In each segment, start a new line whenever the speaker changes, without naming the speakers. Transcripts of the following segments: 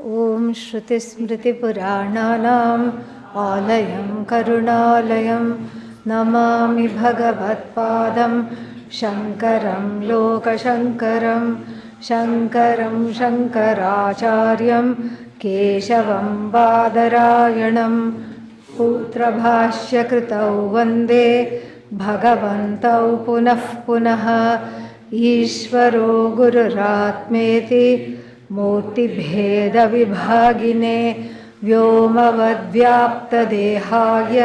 ॐ श्रुतिस्मृतिपुराणानाम् आलयं करुणालयं नमामि भगवत्पादं शङ्करं लोकशङ्करं शङ्करं शङ्कराचार्यं केशवं बादरायणं सूत्रभाष्यकृतौ वन्दे भगवन्तौ पुनः पुनः ईश्वरो गुरुरात्मेति मूर्तिभेदविभागिने व्योमवद्व्याप्तदेहाय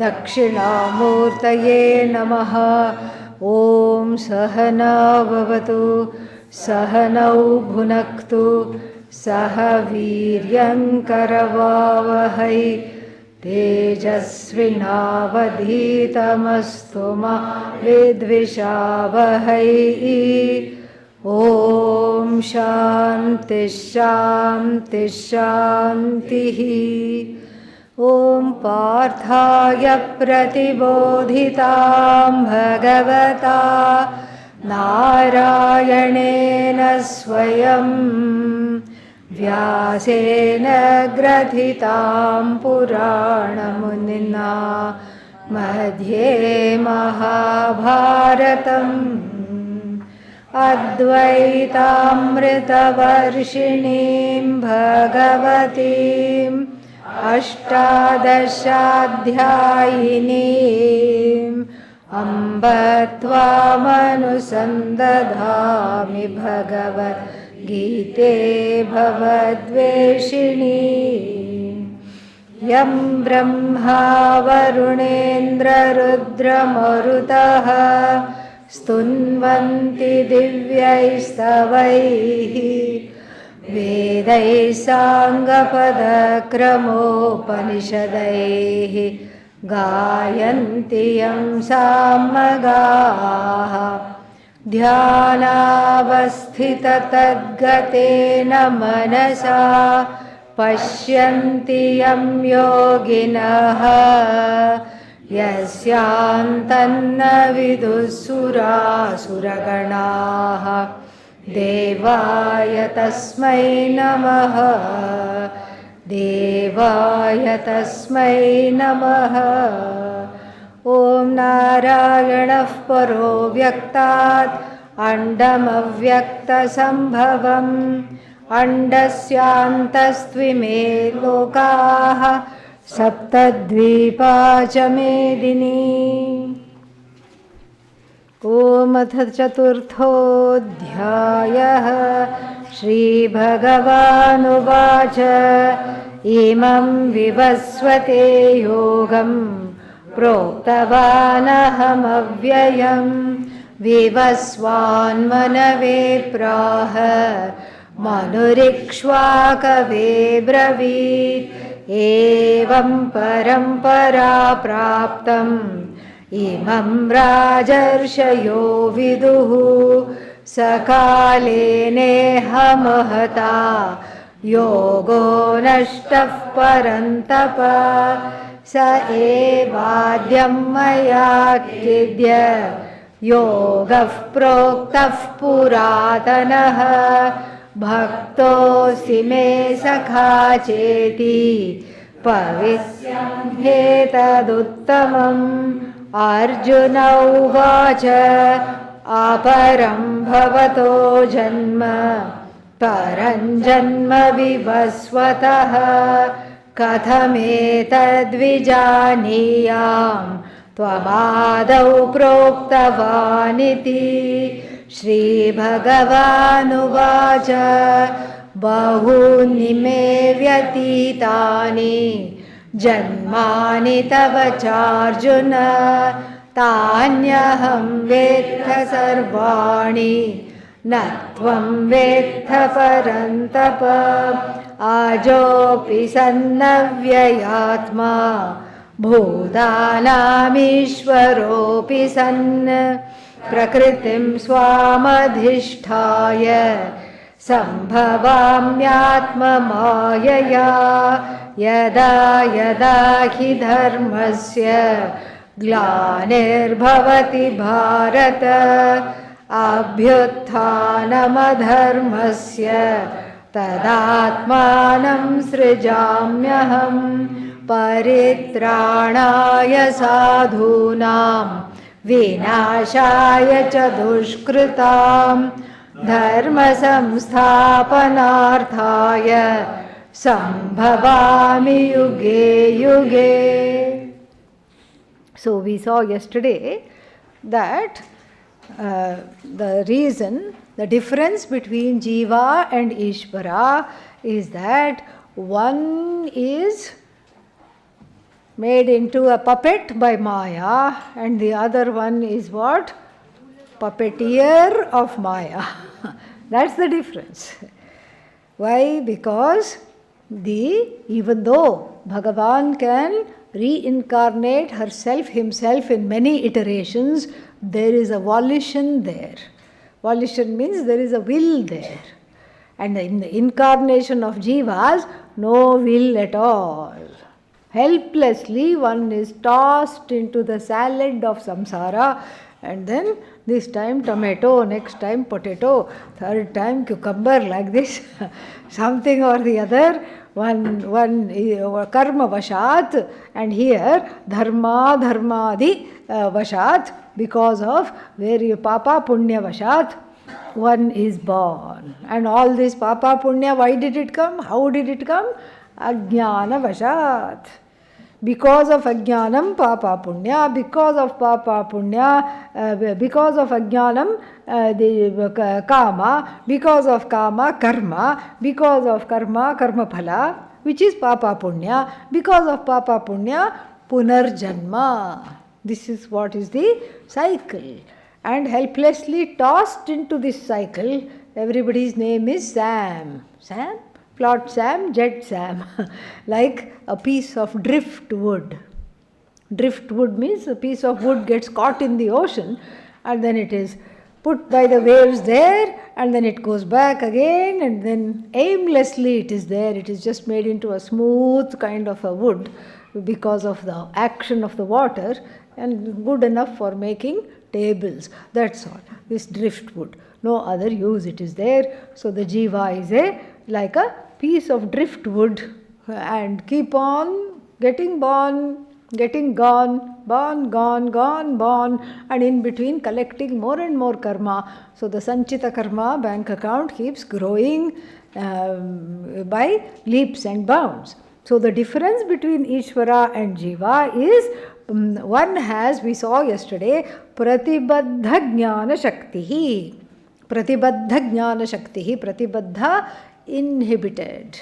दक्षिणामूर्तये नमः। ॐ सहना भवतु सहनौ भुनक्तु सह वीर्यङ्करवावहै तेजस्विनावधीतमस्तु मा विद्विषावहै। ॐ शान्ति शान्ति शान्तिः। ॐ पार्थाय प्रतिबोधितां भगवता नारायणेन स्वयं व्यासेन ग्रथितां पुराणमुनिना मध्ये महाभारतम् अद्वैतामृतवर्षिणीं भगवतीम् अष्टादशाध्यायिनीम् अम्ब त्वामनुसन्दधामि भगवद्गीते भवद्वेषिणी। यं ब्रह्मा वरुणेन्द्ररुद्रमरुतः स्तुन्वन्ति दिव्यैस्तवैः वेदैः साङ्गपदक्रमोपनिषदैः गायन्ति यं सामगाः ध्यानावस्थिततद्गतेन मनसा पश्यन्ति यं योगिनः यस्यान्तन्न विदुःसुरासुरगणाः देवाय तस्मै नमः देवाय तस्मै नमः। ॐ नारायणः परो व्यक्तात् अण्डमव्यक्तसम्भवम् अण्डस्यान्तस्त्विमे लोकाः सप्तद्वीपा च मेदिनी। ॐ अथ चतुर्थोऽध्यायः। श्रीभगवानुवाच इमं विवस्वते योगं प्रोक्तवानहमव्ययं विवस्वान्मनवे प्राह मनुरिक्ष्वाकवे ब्रवीत् एवं परम्परा प्राप्तम् इमं राजर्षयो विदुः सकाले नेह महता योगो नष्टः परन्तप स एवाद्यं मया किद्य योगः प्रोक्तः पुरातनः भक्तोऽसि मे सखा चेति पवित्रमेतदुत्तमम्। अर्जुन उवाच अपरं भवतो जन्म परं जन्म विवस्वतः कथमेतद्विजानीयां त्वमादौ प्रोक्तवानिति। श्रीभगवानुवाच बहूनि मे व्यतीतानि जन्मानि तव चार्जुन तान्यहं वेत्थ सर्वाणि न त्वं वेत्थ परन्तप। आजोऽपि सन्नव्ययात्मा भूतानामीश्वरोऽपि सन् प्रकृतिं स्वामधिष्ठाय सम्भवाम्यात्ममायया यदा यदा हि धर्मस्य ग्लानिर्भवति भारत अभ्युत्थानमधर्मस्य तदात्मानं सृजाम्यहं परित्राणाय साधूनां विनाशाय च दुष्कृतां धर्मसंस्थापनार्थाय संभवामि युगे युगे. So we saw yesterday that the reason, the difference between Jiva and Ishvara is that one is made into a puppet by Maya and the other one is what? Puppeteer of Maya. That's the difference. Why? Because even though Bhagavan can reincarnate himself in many iterations, there is a volition there. Volition means there is a will there. And in the incarnation of Jivas, no will at all. Helplessly one is tossed into the salad of samsara, and then this time tomato, next time potato, third time cucumber, like this, something or the other, one karma vashat, and here dharmadi vashat, because of papa punya vashat, one is born. And all this papa punya, why did it come? How did it come? Ajnana vashat. Because of ajnanam papa punya, because of papa punya, because of ajnanam the kama, because of kama karma, because of karma karma phala, which is papa punya, because of papa punya punarjanma. This is what is the cycle. And helplessly tossed into this cycle, everybody's name is Sam. Sam? Plot Sam, Jet Sam. Like a piece of driftwood. Driftwood means a piece of wood gets caught in the ocean and then it is put by the waves there and then it goes back again and then aimlessly it is there. It is just made into a smooth kind of a wood because of the action of the water and good enough for making tables. That's all. This driftwood. No other use it is there. So the jiva is like a piece of driftwood and keep on getting born, getting gone, born, born, and in between collecting more and more karma. So the Sanchita karma bank account keeps growing by leaps and bounds. So the difference between Ishvara and Jiva is one has, we saw yesterday, Pratibaddha Jnana Shaktihi. Pratibaddha Jnana Shaktihi. Pratibaddha, inhibited,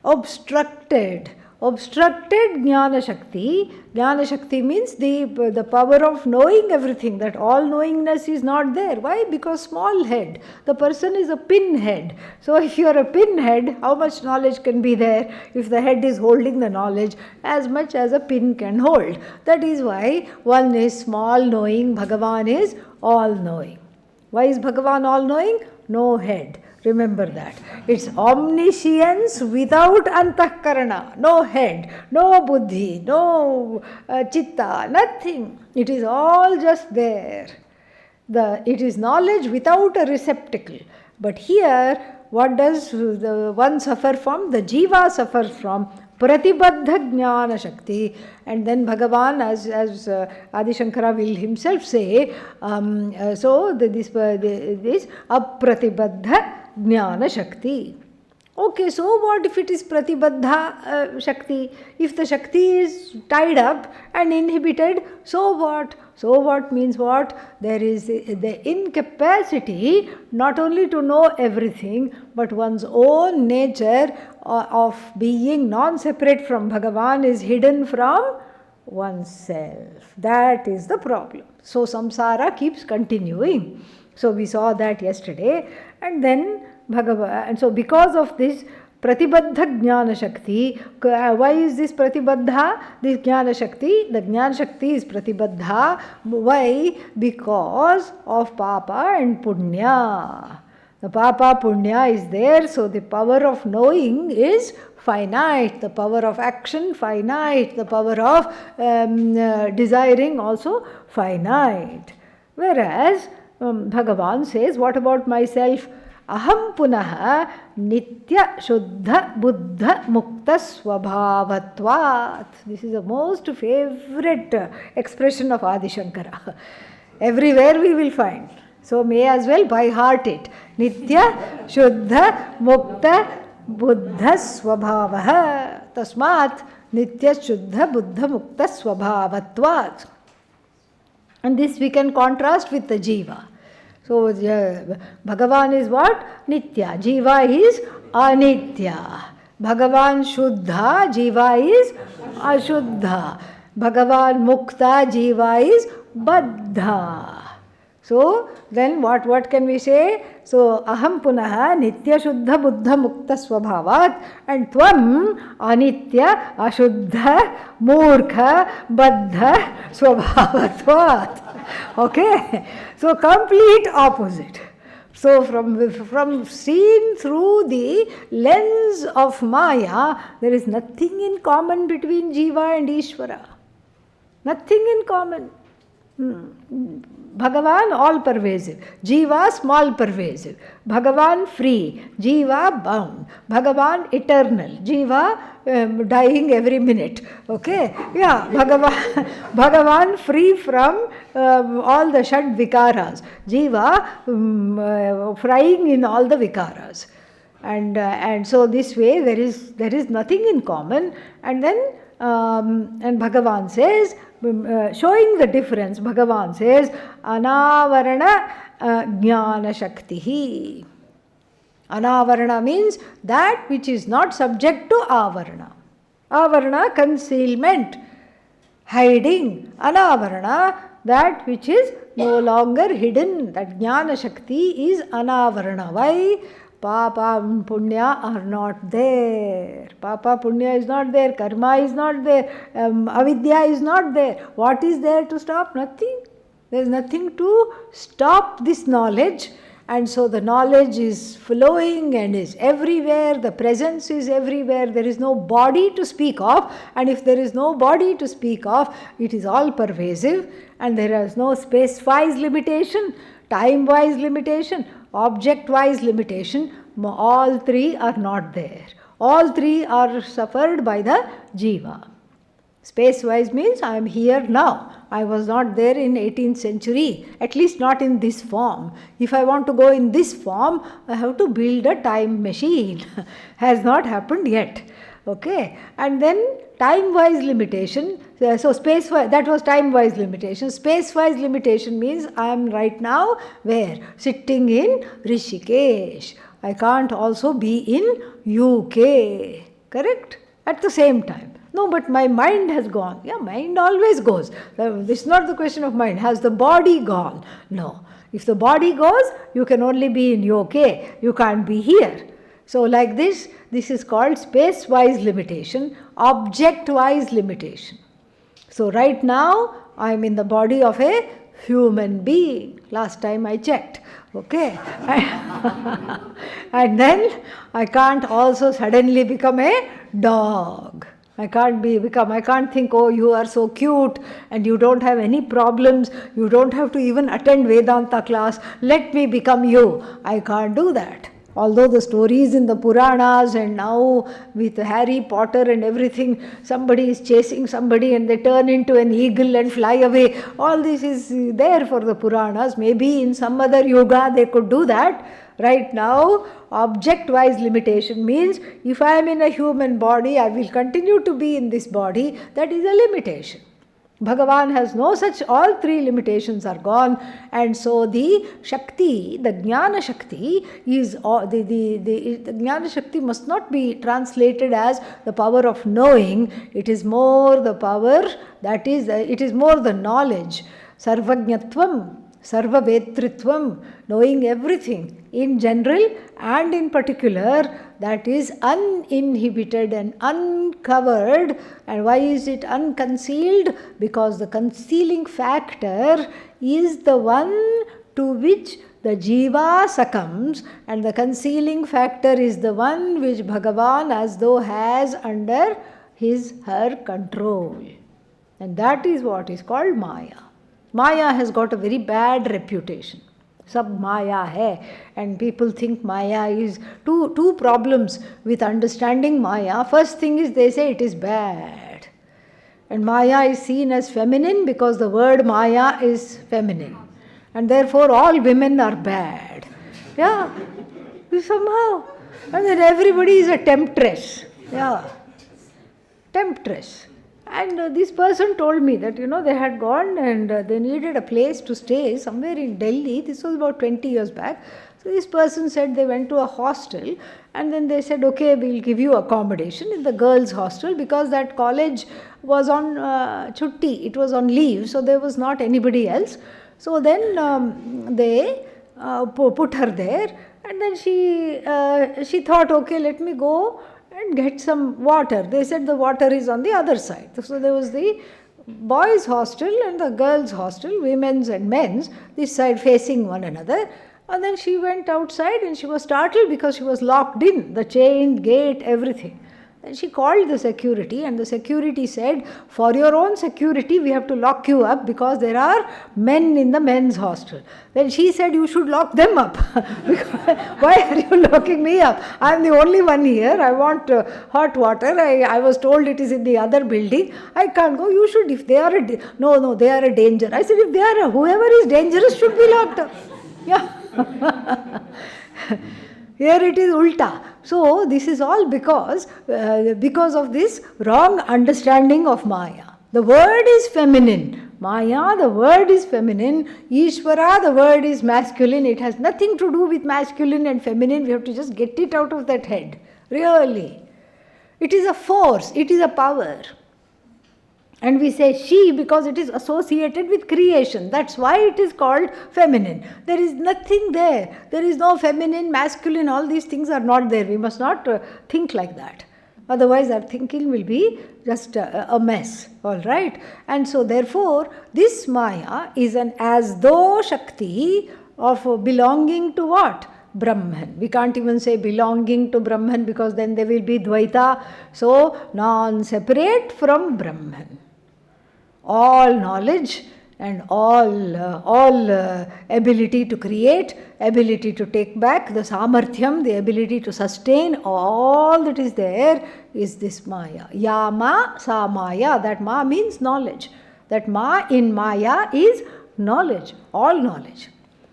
obstructed Jnana Shakti. Jnana Shakti means the power of knowing everything, that all knowingness is not there. Why? Because small head. The person is a pinhead. So if you are a pinhead, how much knowledge can be there? If the head is holding the knowledge, as much as a pin can hold. That is why one is small knowing, Bhagavan is all knowing. Why is Bhagavan all knowing? No head. Remember that. It's omniscience without antahkarana. No head, no buddhi, no chitta, nothing. It is all just there. It is knowledge without a receptacle. But here, what does the one suffer from? The jiva suffers from Pratibaddha Jnana Shakti. And then Bhagavan, as Adi Shankara will himself say, this Apratibaddha Jnana Shakti. Okay, so what if it is Pratibaddha Shakti? If the Shakti is tied up and inhibited, so what? So what means what? There is the incapacity not only to know everything, but one's own nature of being non-separate from Bhagavan is hidden from oneself. That is the problem. So samsara keeps continuing. So we saw that yesterday. And then Bhagavan, and so because of this Pratibaddha Jnana Shakti, why is this Pratibaddha? This Jnana Shakti, the Jnana Shakti is Pratibaddha. Why? Because of Papa and Punya. The Papa Punya is there, so the power of knowing is finite, the power of action finite, the power of desiring also finite. Whereas Bhagavan says, what about myself? aham punaha nitya shuddha buddha mukta swabhavatvat. This is the most favorite expression of Adi Shankara. Everywhere we will find. So may as well by heart it. Nitya shuddha mukta buddha swabhavaha. Tasmat nitya shuddha buddha mukta swabhavatvat. And this we can contrast with the jiva. So Bhagavan is what? Nitya. Jiva is anitya. Bhagavan shuddha. Jiva is ashuddha. Bhagavan mukta. Jiva is baddha. So then what can we say? So aham punaha nitya shuddha buddha mukta swabhavat, and tvam anitya ashuddha murkha baddha swabhavatvat. Okay, so complete opposite. So from seen through the lens of Maya, there is nothing in common between Jiva and Ishvara. Nothing in common. Bhagavan all pervasive, Jiva small pervasive, Bhagavan free, Jiva bound, Bhagavan eternal, Jiva dying every minute. Okay, yeah, Bhagavan free from all the Shad Vikaras, Jiva frying in all the Vikaras. And so this way there is nothing in common. And then and Bhagavan says, showing the difference, Bhagavan says, Anavarana Jnana Shaktihi. Anavarana means that which is not subject to Avarana. Avarana, concealment, hiding. Anavarana, that which is no longer hidden. That Jnana Shakti is Anavarana. Why? Papa and Punya are not there. Papa, Punya is not there. Karma is not there. Avidya is not there. What is there to stop? Nothing. There is nothing to stop this knowledge. And so the knowledge is flowing and is everywhere. The presence is everywhere. There is no body to speak of. And if there is no body to speak of, it is all pervasive. And there is no space-wise limitation, time-wise limitation, object-wise limitation. All three are not there. All three are suffered by the jiva. Space-wise means I am here now. I was not there in 18th century, at least not in this form. If I want to go in this form, I have to build a time machine. Has not happened yet. Okay, and then time-wise limitation. So space-wise, that was time-wise limitation. Space-wise limitation means I am right now where? Sitting in Rishikesh. I can't also be in UK. Correct? At the same time. No, but my mind has gone. Yeah, mind always goes. This is not the question of mind. Has the body gone? No. If the body goes, you can only be in UK. You can't be here. So like this is called space-wise limitation, object-wise limitation. So right now, I am in the body of a human being. Last time I checked. Okay. And then I can't also suddenly become a dog. I can't think, oh, you are so cute and you don't have any problems. You don't have to even attend Vedanta class. Let me become you. I can't do that. Although the stories in the Puranas and now with Harry Potter and everything, somebody is chasing somebody and they turn into an eagle and fly away. All this is there for the Puranas. Maybe in some other yoga they could do that. Right now, object-wise limitation means if I am in a human body, I will continue to be in this body. That is a limitation. Bhagavan has no such, all three limitations are gone, and so the Shakti, the Jnana Shakti is, the Jnana Shakti must not be translated as the power of knowing. It is more the power, that is, it is more the knowledge, Sarvajnatvam, Sarvavetritvam, knowing everything in general and in particular, that is uninhibited and uncovered. And why is it unconcealed? Because the concealing factor is the one to which the jiva succumbs, and the concealing factor is the one which Bhagavan as though has under her control. And that is what is called Maya. Maya has got a very bad reputation. Sab Maya hai. And people think Maya is two problems with understanding Maya. First thing is they say it is bad. And Maya is seen as feminine because the word Maya is feminine. And therefore all women are bad. Yeah, somehow. And then everybody is a temptress. Yeah, temptress. And this person told me that, they had gone and they needed a place to stay somewhere in Delhi. This was about 20 years back. So this person said they went to a hostel and then they said, okay, we'll give you accommodation in the girls' hostel because that college was on chutti, it was on leave, so there was not anybody else. So then they put her there, and then she thought, okay, let me go and get some water. They said the water is on the other side. So there was the boys' hostel and the girls' hostel, women's and men's, this side facing one another. And then she went outside and she was startled because she was locked in, the chain, gate, everything. Then she called the security and the security said, for your own security we have to lock you up because there are men in the men's hostel. Then she said, you should lock them up. Why are you locking me up? I am the only one here. I want hot water. I was told it is in the other building. I can't go. You should, if they are no, they are a danger. I said, if they are whoever is dangerous should be locked up. Yeah. Here it is ulta. So this is all because of this wrong understanding of Maya. The word is feminine. Maya, the word is feminine. Ishvara, the word is masculine. It has nothing to do with masculine and feminine. We have to just get it out of that head. Really. It is a force. It is a power. And we say she because it is associated with creation. That's why it is called feminine. There is nothing there. There is no feminine, masculine, all these things are not there. We must not think like that. Otherwise our thinking will be just a mess. All right. And so therefore this Maya is an as though Shakti of belonging to what? Brahman. We can't even say belonging to Brahman because then there will be Dvaita. So non-separate from Brahman. All knowledge and all ability to create, ability to take back, the samarthyam, the ability to sustain, all that is there is this Maya. Yama sa Maya, that Ma means knowledge. That Ma in Maya is knowledge, all knowledge.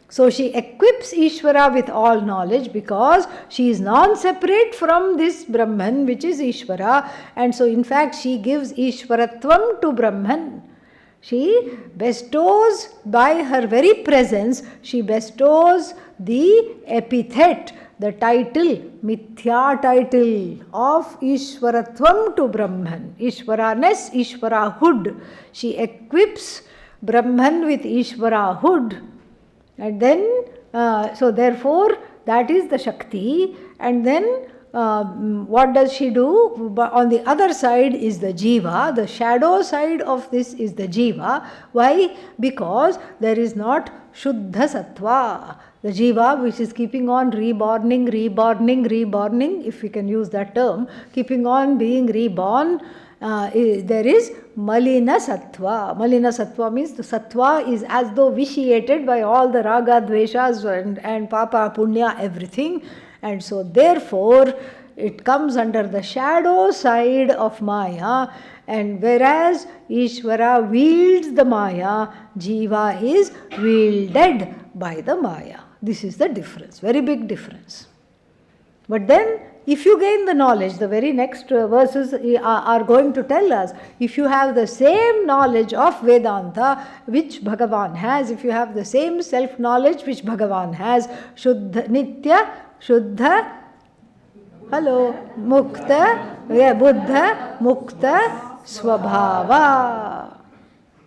So she equips Ishvara with all knowledge because she is non-separate from this Brahman which is Ishvara, and so in fact she gives Ishvaratvam to Brahman. She bestows by her very presence, she bestows the epithet, the title, Mithya title of Ishvaratvam to Brahman. Ishvaraness, Ishvarahood. She equips Brahman with Ishvarahood. And then, so therefore, that is the Shakti. And then, what does she do? On the other side is the Jiva. The shadow side of this is the Jiva. Why? Because there is not Shuddha Sattva. The Jiva which is keeping on reborning, if we can use that term, keeping on being reborn. There is Malina Sattva. Malina Sattva means the Sattva is as though vitiated by all the Raga, Dveshas and Papa, Punya, everything. And so therefore it comes under the shadow side of Maya, and whereas Ishvara wields the Maya, Jiva is wielded by the Maya. This is the difference, very big difference. But then if you gain the knowledge, the very next verses are going to tell us, if you have the same knowledge of Vedanta which Bhagavan has, if you have the same self-knowledge which Bhagavan has, Shuddha, Nitya, Shuddha, Mukta, Buddha, Mukta, Swabhava.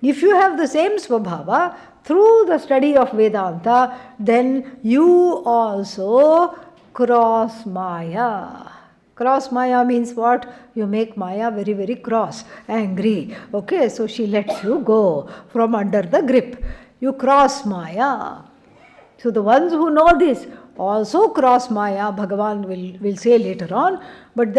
If you have the same Swabhava through the study of Vedanta, then you also cross Maya. Cross Maya means what? You make Maya very, very cross, angry. Okay, so she lets you go from under the grip. You cross Maya. So the ones who know this also cross Maya, Bhagavan will say later on. But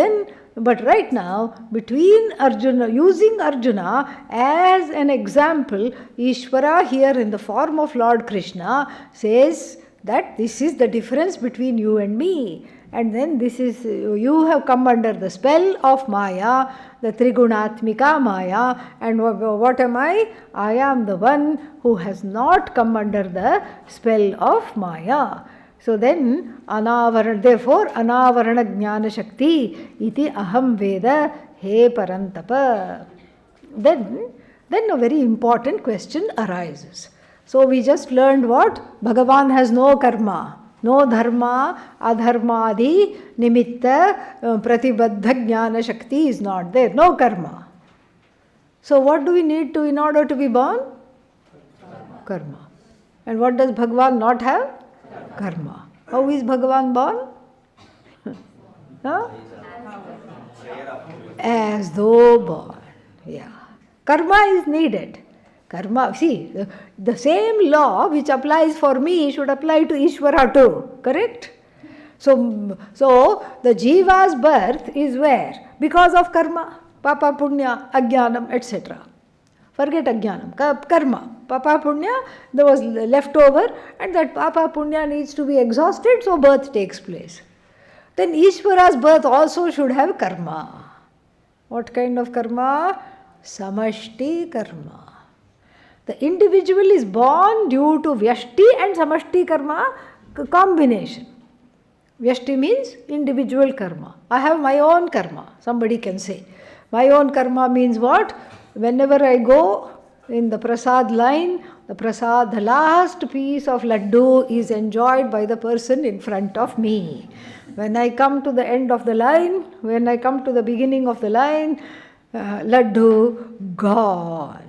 right now, between Arjuna, using Arjuna as an example, Ishvara here in the form of Lord Krishna says, that this is the difference between you and me. And then this is, you have come under the spell of Maya, the Trigunatmika Maya. And what am I? I am the one who has not come under the spell of Maya. So then, therefore, Anavarana Jnana Shakti iti aham Veda he Parantapa. Then a very important question arises. So we just learned what? Bhagavan has no karma. No dharma, adharmadi, nimitta, pratibaddha jnana shakti is not there. No karma. So what do we need to in order to be born? Karma. And what does Bhagavan not have? Karma. How is Bhagavan born? Huh? As though born. Yeah. Karma is needed. Karma, see, the same law which applies for me should apply to Ishvara too, correct? So the Jiva's birth is where? Because of karma, papa punya, ajnanam, etc. Forget ajnanam, karma, papa punya, there was left over, and that papa punya needs to be exhausted, so birth takes place. Then Ishvara's birth also should have karma. What kind of karma? Samashti karma. The individual is born due to Vyashti and Samashti karma combination. Vyashti means individual karma. I have my own karma, somebody can say. My own karma means what? Whenever I go in the prasad line, the last piece of laddu is enjoyed by the person in front of me. When I come to the end of the line, when I come to the beginning of the line, laddu gone.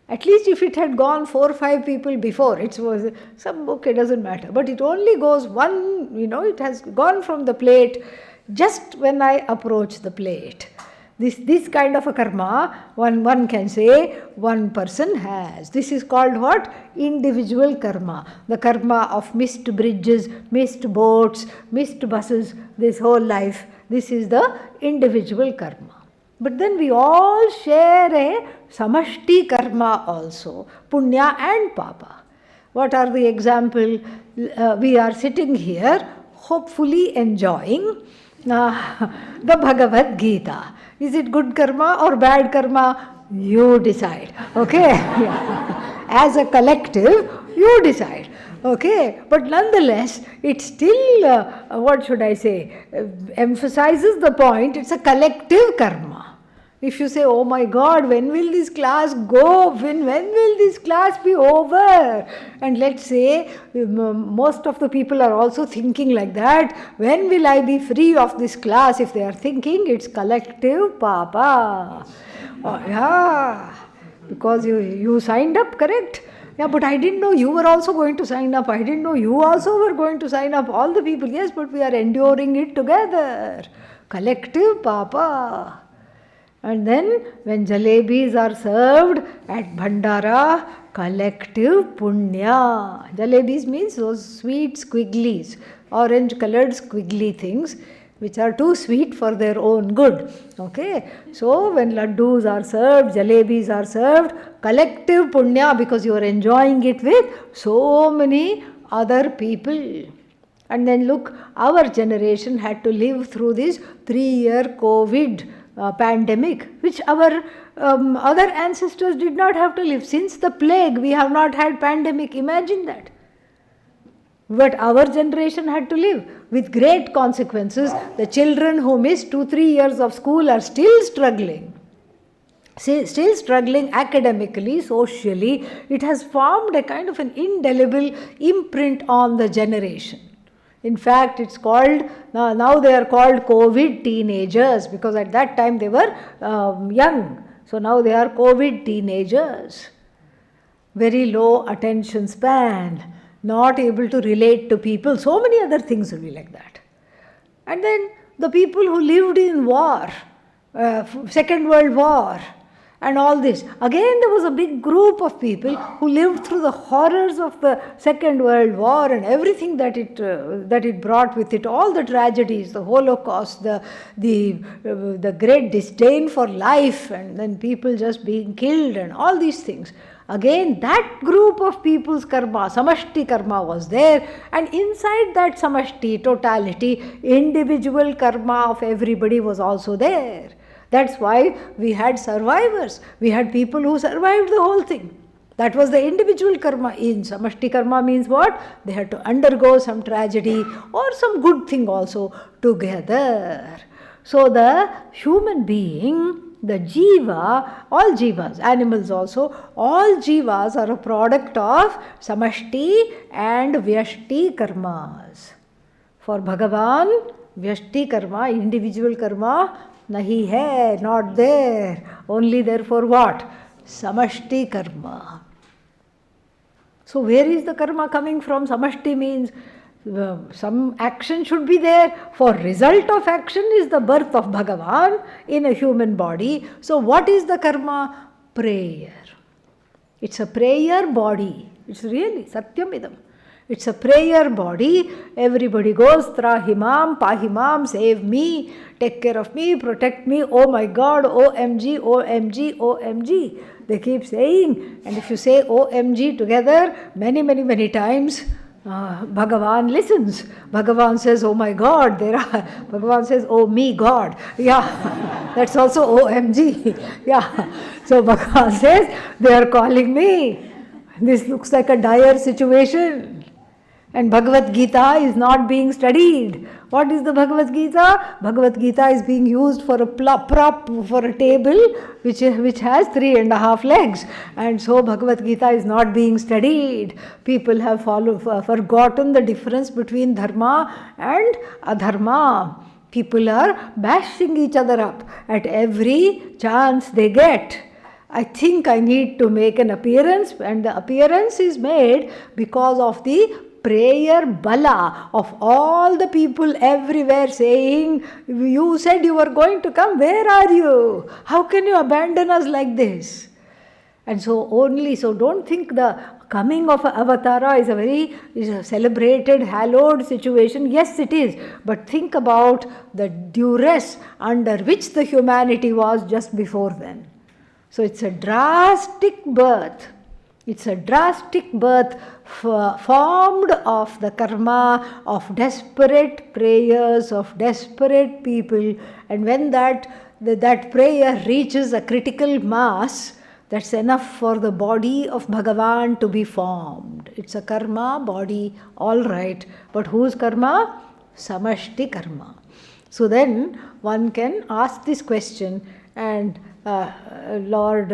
At least if it had gone 4 or 5 people before, it was okay, doesn't matter. But it only goes one, it has gone from the plate just when I approach the plate. This kind of a karma, one can say, one person has. This is called what? Individual karma. The karma of missed bridges, missed boats, missed buses, this whole life. This is the individual karma. But then we all share a samashti karma also, punya and papa. What are the example? We are sitting here, hopefully enjoying the Bhagavad Gita. Is it good karma or bad karma? You decide. Okay? As a collective, you decide. Okay? But nonetheless, it still, emphasizes the point, it's a collective karma. If you say, oh my God, when will this class go? When will this class be over? And let's say, most of the people are also thinking like that. When will I be free of this class? If they are thinking, it's collective papa. Oh, yeah, because you signed up, correct? Yeah, but I didn't know you were also going to sign up. I didn't know you also were going to sign up. All the people, yes, but we are enduring it together. Collective papa. And then when jalebis are served at Bhandara, collective punya. Jalebis means those sweet squigglies, orange colored squiggly things which are too sweet for their own good. Okay, so when laddus are served, jalebis are served, collective punya, because you are enjoying it with so many other people. And then look, our generation had to live through this 3-year COVID pandemic, which our other ancestors did not have to live. Since the plague, we have not had pandemic. Imagine that. But our generation had to live with great consequences. The children who missed 2-3 years of school are still struggling. Still struggling academically, socially. It has formed a kind of an indelible imprint on the generation. In fact, it's called, now they are called COVID teenagers, because at that time they were young. So now they are COVID teenagers. Very low attention span, not able to relate to people. So many other things will be like that. And then the people who lived in war, Second World War, and all this. Again, there was a big group of people who lived through the horrors of the Second World War and everything that it brought with it, all the tragedies, the Holocaust, the great disdain for life, and then people just being killed and all these things. Again, that group of people's karma, samashti karma was there, and inside that samashti, totality, individual karma of everybody was also there. That's why we had survivors. We had people who survived the whole thing. That was the individual karma. In samashti karma means what? They had to undergo some tragedy or some good thing also together. So the human being, the jiva, all jivas, animals also, all jivas are a product of samashti and vyashti karmas. For Bhagavan, vyashti karma, individual karma, nahi hai, not there. Only there for what? Samashti karma. So where is the karma coming from? Samashti means some action should be there. For result of action is the birth of Bhagavan in a human body. So what is the karma? Prayer. It's a prayer body. It's really Satyamidam. It's a prayer body. Everybody goes, Trahimam, Pahimam, save me, take care of me, protect me, oh my God, OMG, OMG, OMG. They keep saying, and if you say OMG together many times, Bhagavan listens. Bhagavan says, oh my God, Bhagavan says, oh me God. Yeah, that's also OMG. Yeah, so Bhagavan says, they are calling me. This looks like a dire situation. And Bhagavad Gita is not being studied. What is the Bhagavad Gita? Bhagavad Gita is being used for a prop for a table which has 3.5 legs. And so Bhagavad Gita is not being studied. People have forgotten the difference between dharma and adharma. People are bashing each other up at every chance they get. I think I need to make an appearance, and the appearance is made because of the prayer bala of all the people everywhere saying, you said you were going to come, where are you? How can you abandon us like this? And so don't think the coming of an avatara is a celebrated, hallowed situation. Yes, it is. But think about the duress under which the humanity was just before then. So it's a drastic birth. It's a drastic birth formed of the karma of desperate prayers of desperate people. And when that prayer reaches a critical mass, that's enough for the body of Bhagavan to be formed. It's a karma body, all right. But whose karma? Samashti karma. So then one can ask this question, and Lord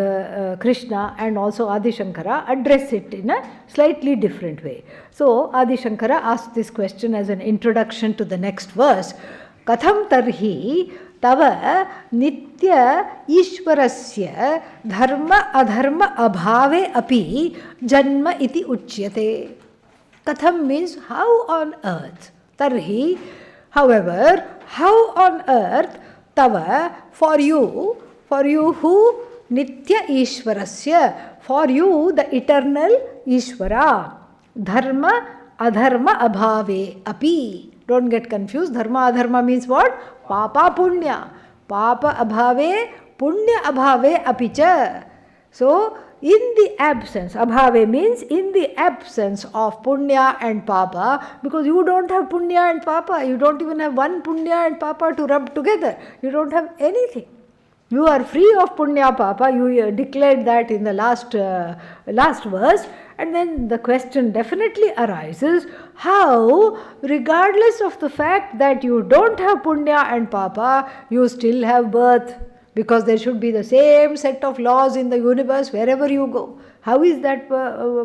Krishna and also Adi Shankara address it in a slightly different way. So Adi Shankara asked this question as an introduction to the next verse. Katham tarhi tava nitya ishvarasya dharma adharma abhave api janma iti uchyate. Katham means how on earth. Tarhi, however, how on earth tava, for you who nitya ishvarasya, for you the eternal Ishvara, dharma adharma abhave api. Don't get confused. Dharma adharma means what? Papa punya. Papa abhave, punya abhave apicha. So in the absence, abhave means in the absence of punya and papa, because you don't have punya and papa, you don't even have one punya and papa to rub together. You don't have anything. You are free of punya papa. You declared that in the last verse. And then the question definitely arises, how, regardless of the fact that you don't have punya and papa, you still have birth? Because there should be the same set of laws in the universe wherever you go. How is that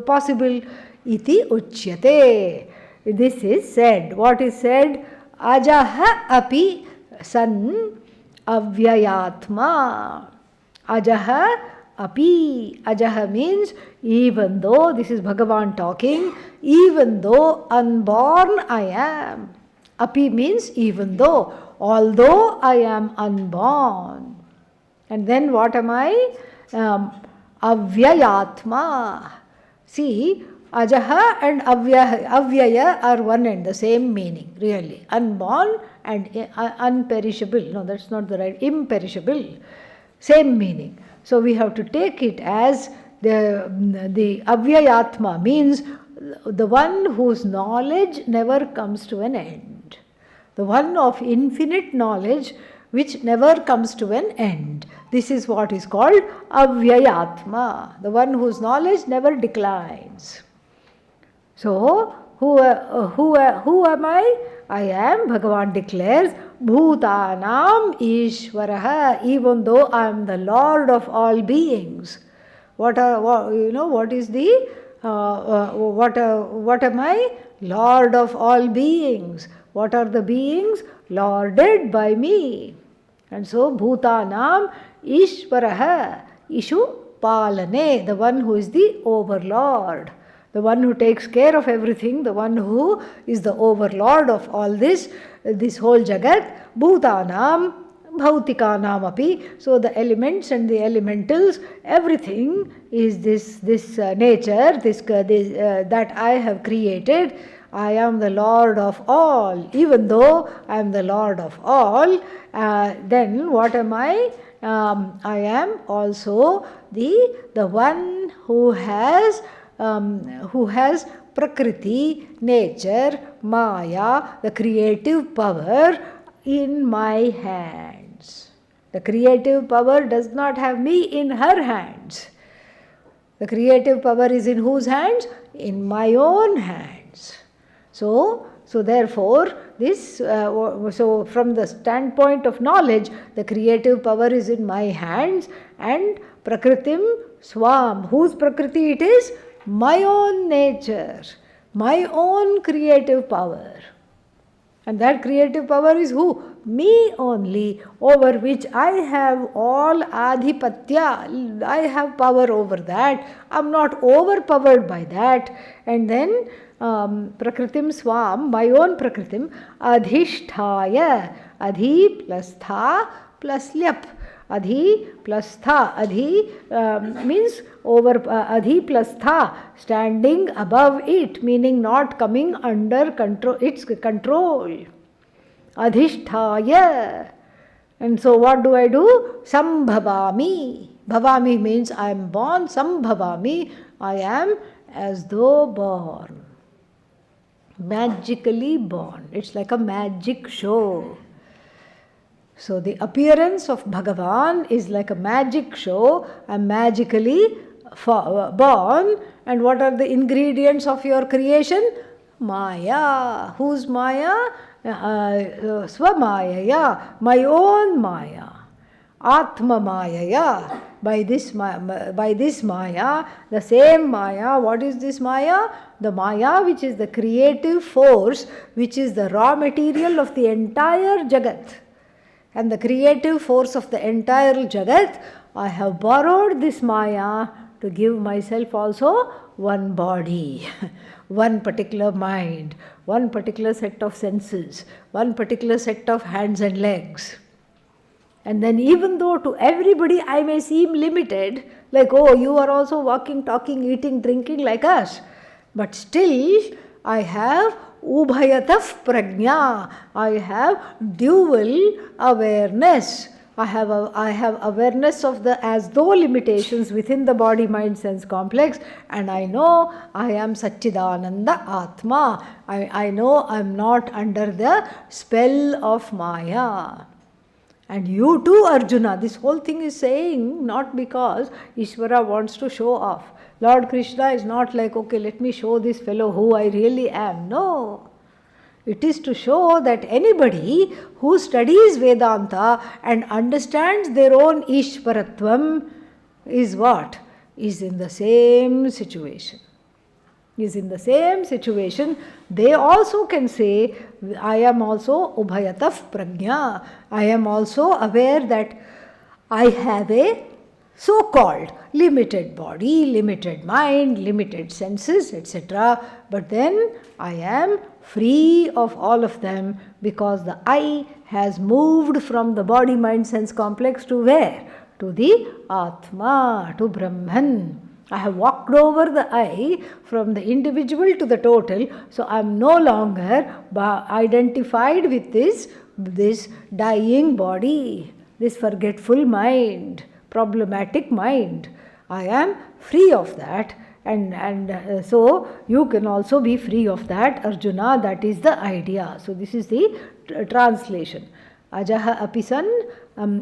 possible? Iti uchyate. This is said. What is said? Ajaha api san avyayatma. Ajaha api. Ajaha means even though, this is Bhagavan talking, even though unborn I am. Api means even though, although I am unborn. And then what am I? Avyayatma. See, ajaha and avyaya are one and the same meaning, really. Unborn and unperishable. No, that's not the right. Imperishable. Same meaning. So we have to take it as the avyayatma means the one whose knowledge never comes to an end. The one of infinite knowledge which never comes to an end. This is what is called avyayatma, the one whose knowledge never declines. So, who am I? I am, Bhagavan declares, Bhutanam Ishvaraha, even though I am the Lord of all beings. What is the, what am I? Lord of all beings. What are the beings? Lorded by me. And so, Bhutanam Ishvaraha, Ishu Palane, the one who is the overlord. The one who takes care of everything, the one who is the overlord of all this whole jagat, bhutanam, bhautikanam api. So the elements and the elementals, everything is this nature, that I have created. I am the Lord of all. Even though I am the Lord of all, then what am I? I am also the one who has Prakriti, nature, Maya, the creative power in my hands. The creative power does not have me in her hands. The creative power is in whose hands? In my own hands. So therefore, so from the standpoint of knowledge, the creative power is in my hands, and Prakritim Swam. Whose Prakriti it is? My own nature, my own creative power. And that creative power is who? Me only, over which I have all adhipatya. I have power over that. I am not overpowered by that. And then Prakritim Swam, my own Prakritim, Adhishthaya, Adhi plus Tha plus Lyap. Adhi plus Tha. Adhi means over, Adhi plus Tha, standing above it, meaning not coming under its control. Adhishthaya. And so what do I do? Sambhavami. Bhavami means I am born. Sambhavami, I am as though born. Magically born. It's like a magic show. So the appearance of Bhagavan is like a magic show. I am magically born. And what are the ingredients of your creation? Maya. Whose Maya? Svamayaya. My own Maya. Atma Mayaya. By this Maya, the same Maya, what is this Maya? The Maya which is the creative force, which is the raw material of the entire Jagat. And the creative force of the entire Jagat, I have borrowed this Maya to give myself also one body, one particular mind, one particular set of senses, one particular set of hands and legs. And then even though to everybody I may seem limited, like, oh, you are also walking, talking, eating, drinking like us, but still I have Ubhayataf prajna. I have dual awareness. I have awareness of the as though limitations within the body, mind, sense complex, and I know I am Satchidananda Atma. I know I am not under the spell of Maya. And you too, Arjuna, this whole thing is saying not because Ishvara wants to show off. Lord Krishna is not like, okay, let me show this fellow who I really am. No. It is to show that anybody who studies Vedanta and understands their own Ishvaratvam is what? Is in the same situation. Is in the same situation. They also can say, I am also Ubhayataf Prajna. I am also aware that I have a so-called limited body, limited mind, limited senses, etc. But then I am free of all of them because the I has moved from the body, mind, sense complex to where? To the Atma, to Brahman. I have walked over the I from the individual to the total, so I am no longer identified with this dying body, this forgetful mind, problematic mind. I am free of that. And so you can also be free of that, Arjuna. That is the idea. So this is the translation. Ajaha apisan,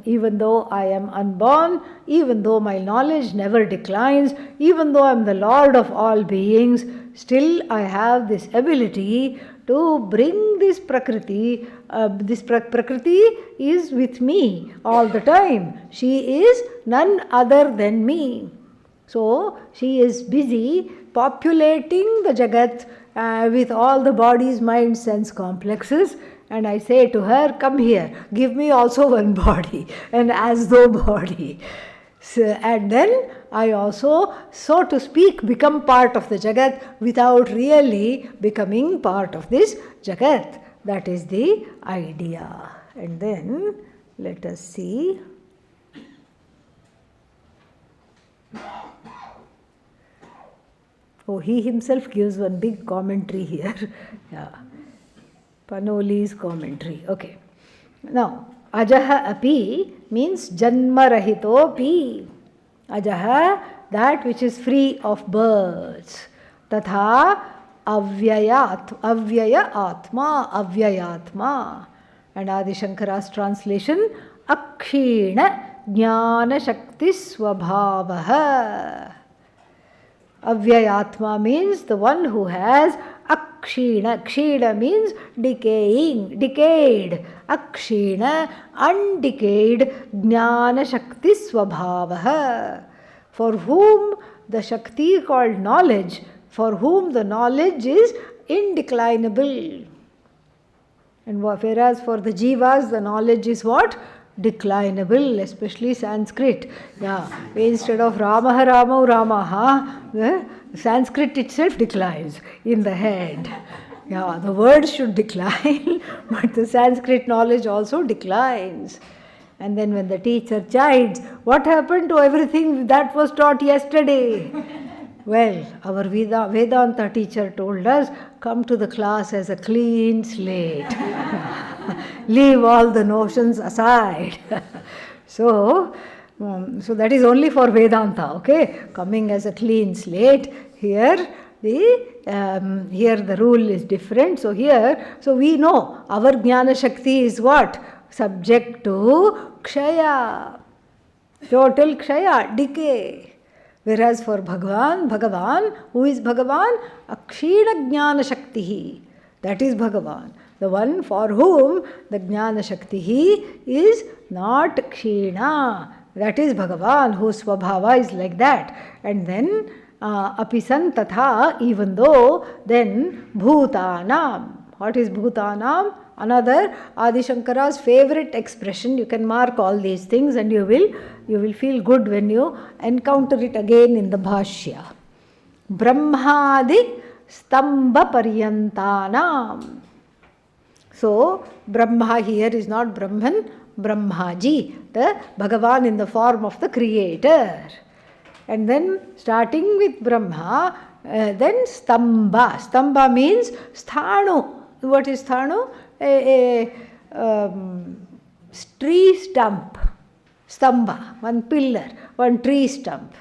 even though I am unborn, even though my knowledge never declines, even though I am the Lord of all beings, still I have this ability to bring this Prakriti. This Prakriti is with me all the time. She is none other than me. So she is busy populating the Jagat with all the bodies, minds, sense complexes. And I say to her, come here, give me also one body, an as though body. So, and then I also, so to speak, become part of the Jagat without really becoming part of this Jagat. That is the idea. And then let us see. Oh, he himself gives one big commentary here. Yeah. Panoli's commentary. Okay. Now, ajaha api means janma rahito pi. Ajaha, that which is free of births. Tatha avyaya atma, avyayatma. And Adi Shankara's translation, akshina jnana shakti swabhavaha. Avyayatma means the one who has akshina. Kshina means decaying, decayed. Akshina, undecayed, jnana shakti swabhavaha. For whom the Shakti called knowledge, for whom the knowledge is indeclinable. And whereas for the jivas, the knowledge is what? Declinable, especially Sanskrit. Yeah, instead of Ramaha Rama Ramaha, the Sanskrit itself declines in the head. Yeah, the words should decline, but the Sanskrit knowledge also declines. And then when the teacher chides, what happened to everything that was taught yesterday? Well, our Vedanta teacher told us, come to the class as a clean slate. Leave all the notions aside. So that is only for Vedanta, okay? Coming as a clean slate. Here the rule is different. So we know our Jnana Shakti is what? Subject to Kshaya. Total Kshaya, decay. Whereas for Bhagavan, who is Bhagavan? Akshina Jnana Shakti. That is Bhagavan. The one for whom the Jnana Shakti is not Kshina. That is Bhagavan, whose Swabhava is like that. And then Apisan Tatha, even though, then Bhutanam. What is Bhutanam? Another Adi Shankara's favorite expression. You can mark all these things and you will feel good when you encounter it again in the Bhashya. Brahmadi Stamba Paryantanam. So, Brahma here is not Brahman, Brahmaji, the Bhagavan in the form of the Creator. And then starting with Brahma, then Stamba. Stamba means Sthanu. What is Sthanu? A tree stump. Stamba, one pillar, one tree stump.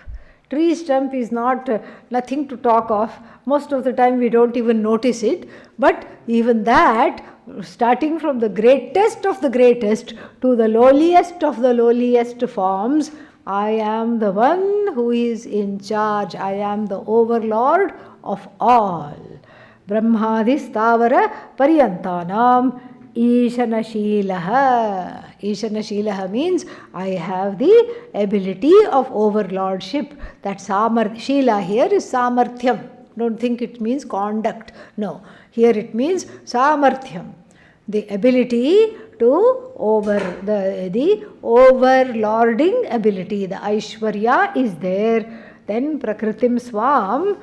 Tree stump is nothing to talk of. Most of the time we don't even notice it. But even that, starting from the greatest of the greatest to the lowliest of the lowliest forms, I am the one who is in charge. I am the overlord of all. Brahmadi Stavara Paryantanam Ishanashilaha. Ishanashilaha means I have the ability of overlordship. That Shila here is Samarthyam. Don't think it means conduct. No. Here it means Samarthyam. The ability to the overlording ability. The Aishwarya is there. Then Prakritim Swam.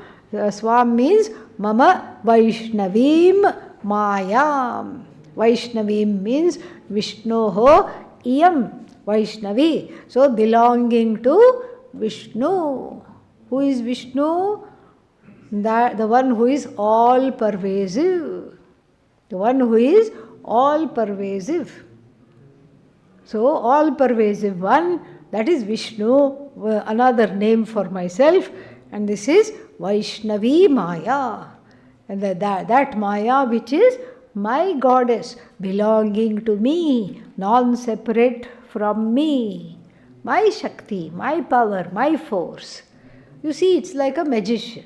Swam means Mama Vaishnavim Mayam. Vaishnavim means Vishnoho Iyam Vaishnavi. So belonging to Vishnu. Who is Vishnu? The one who is all pervasive. The one who is all pervasive. So all pervasive one, that is Vishnu. another name for myself, and this is Vaishnavi Maya. And that Maya which is my goddess, belonging to me, non-separate from me, my Shakti, my power, my force. You see, it's like a magician.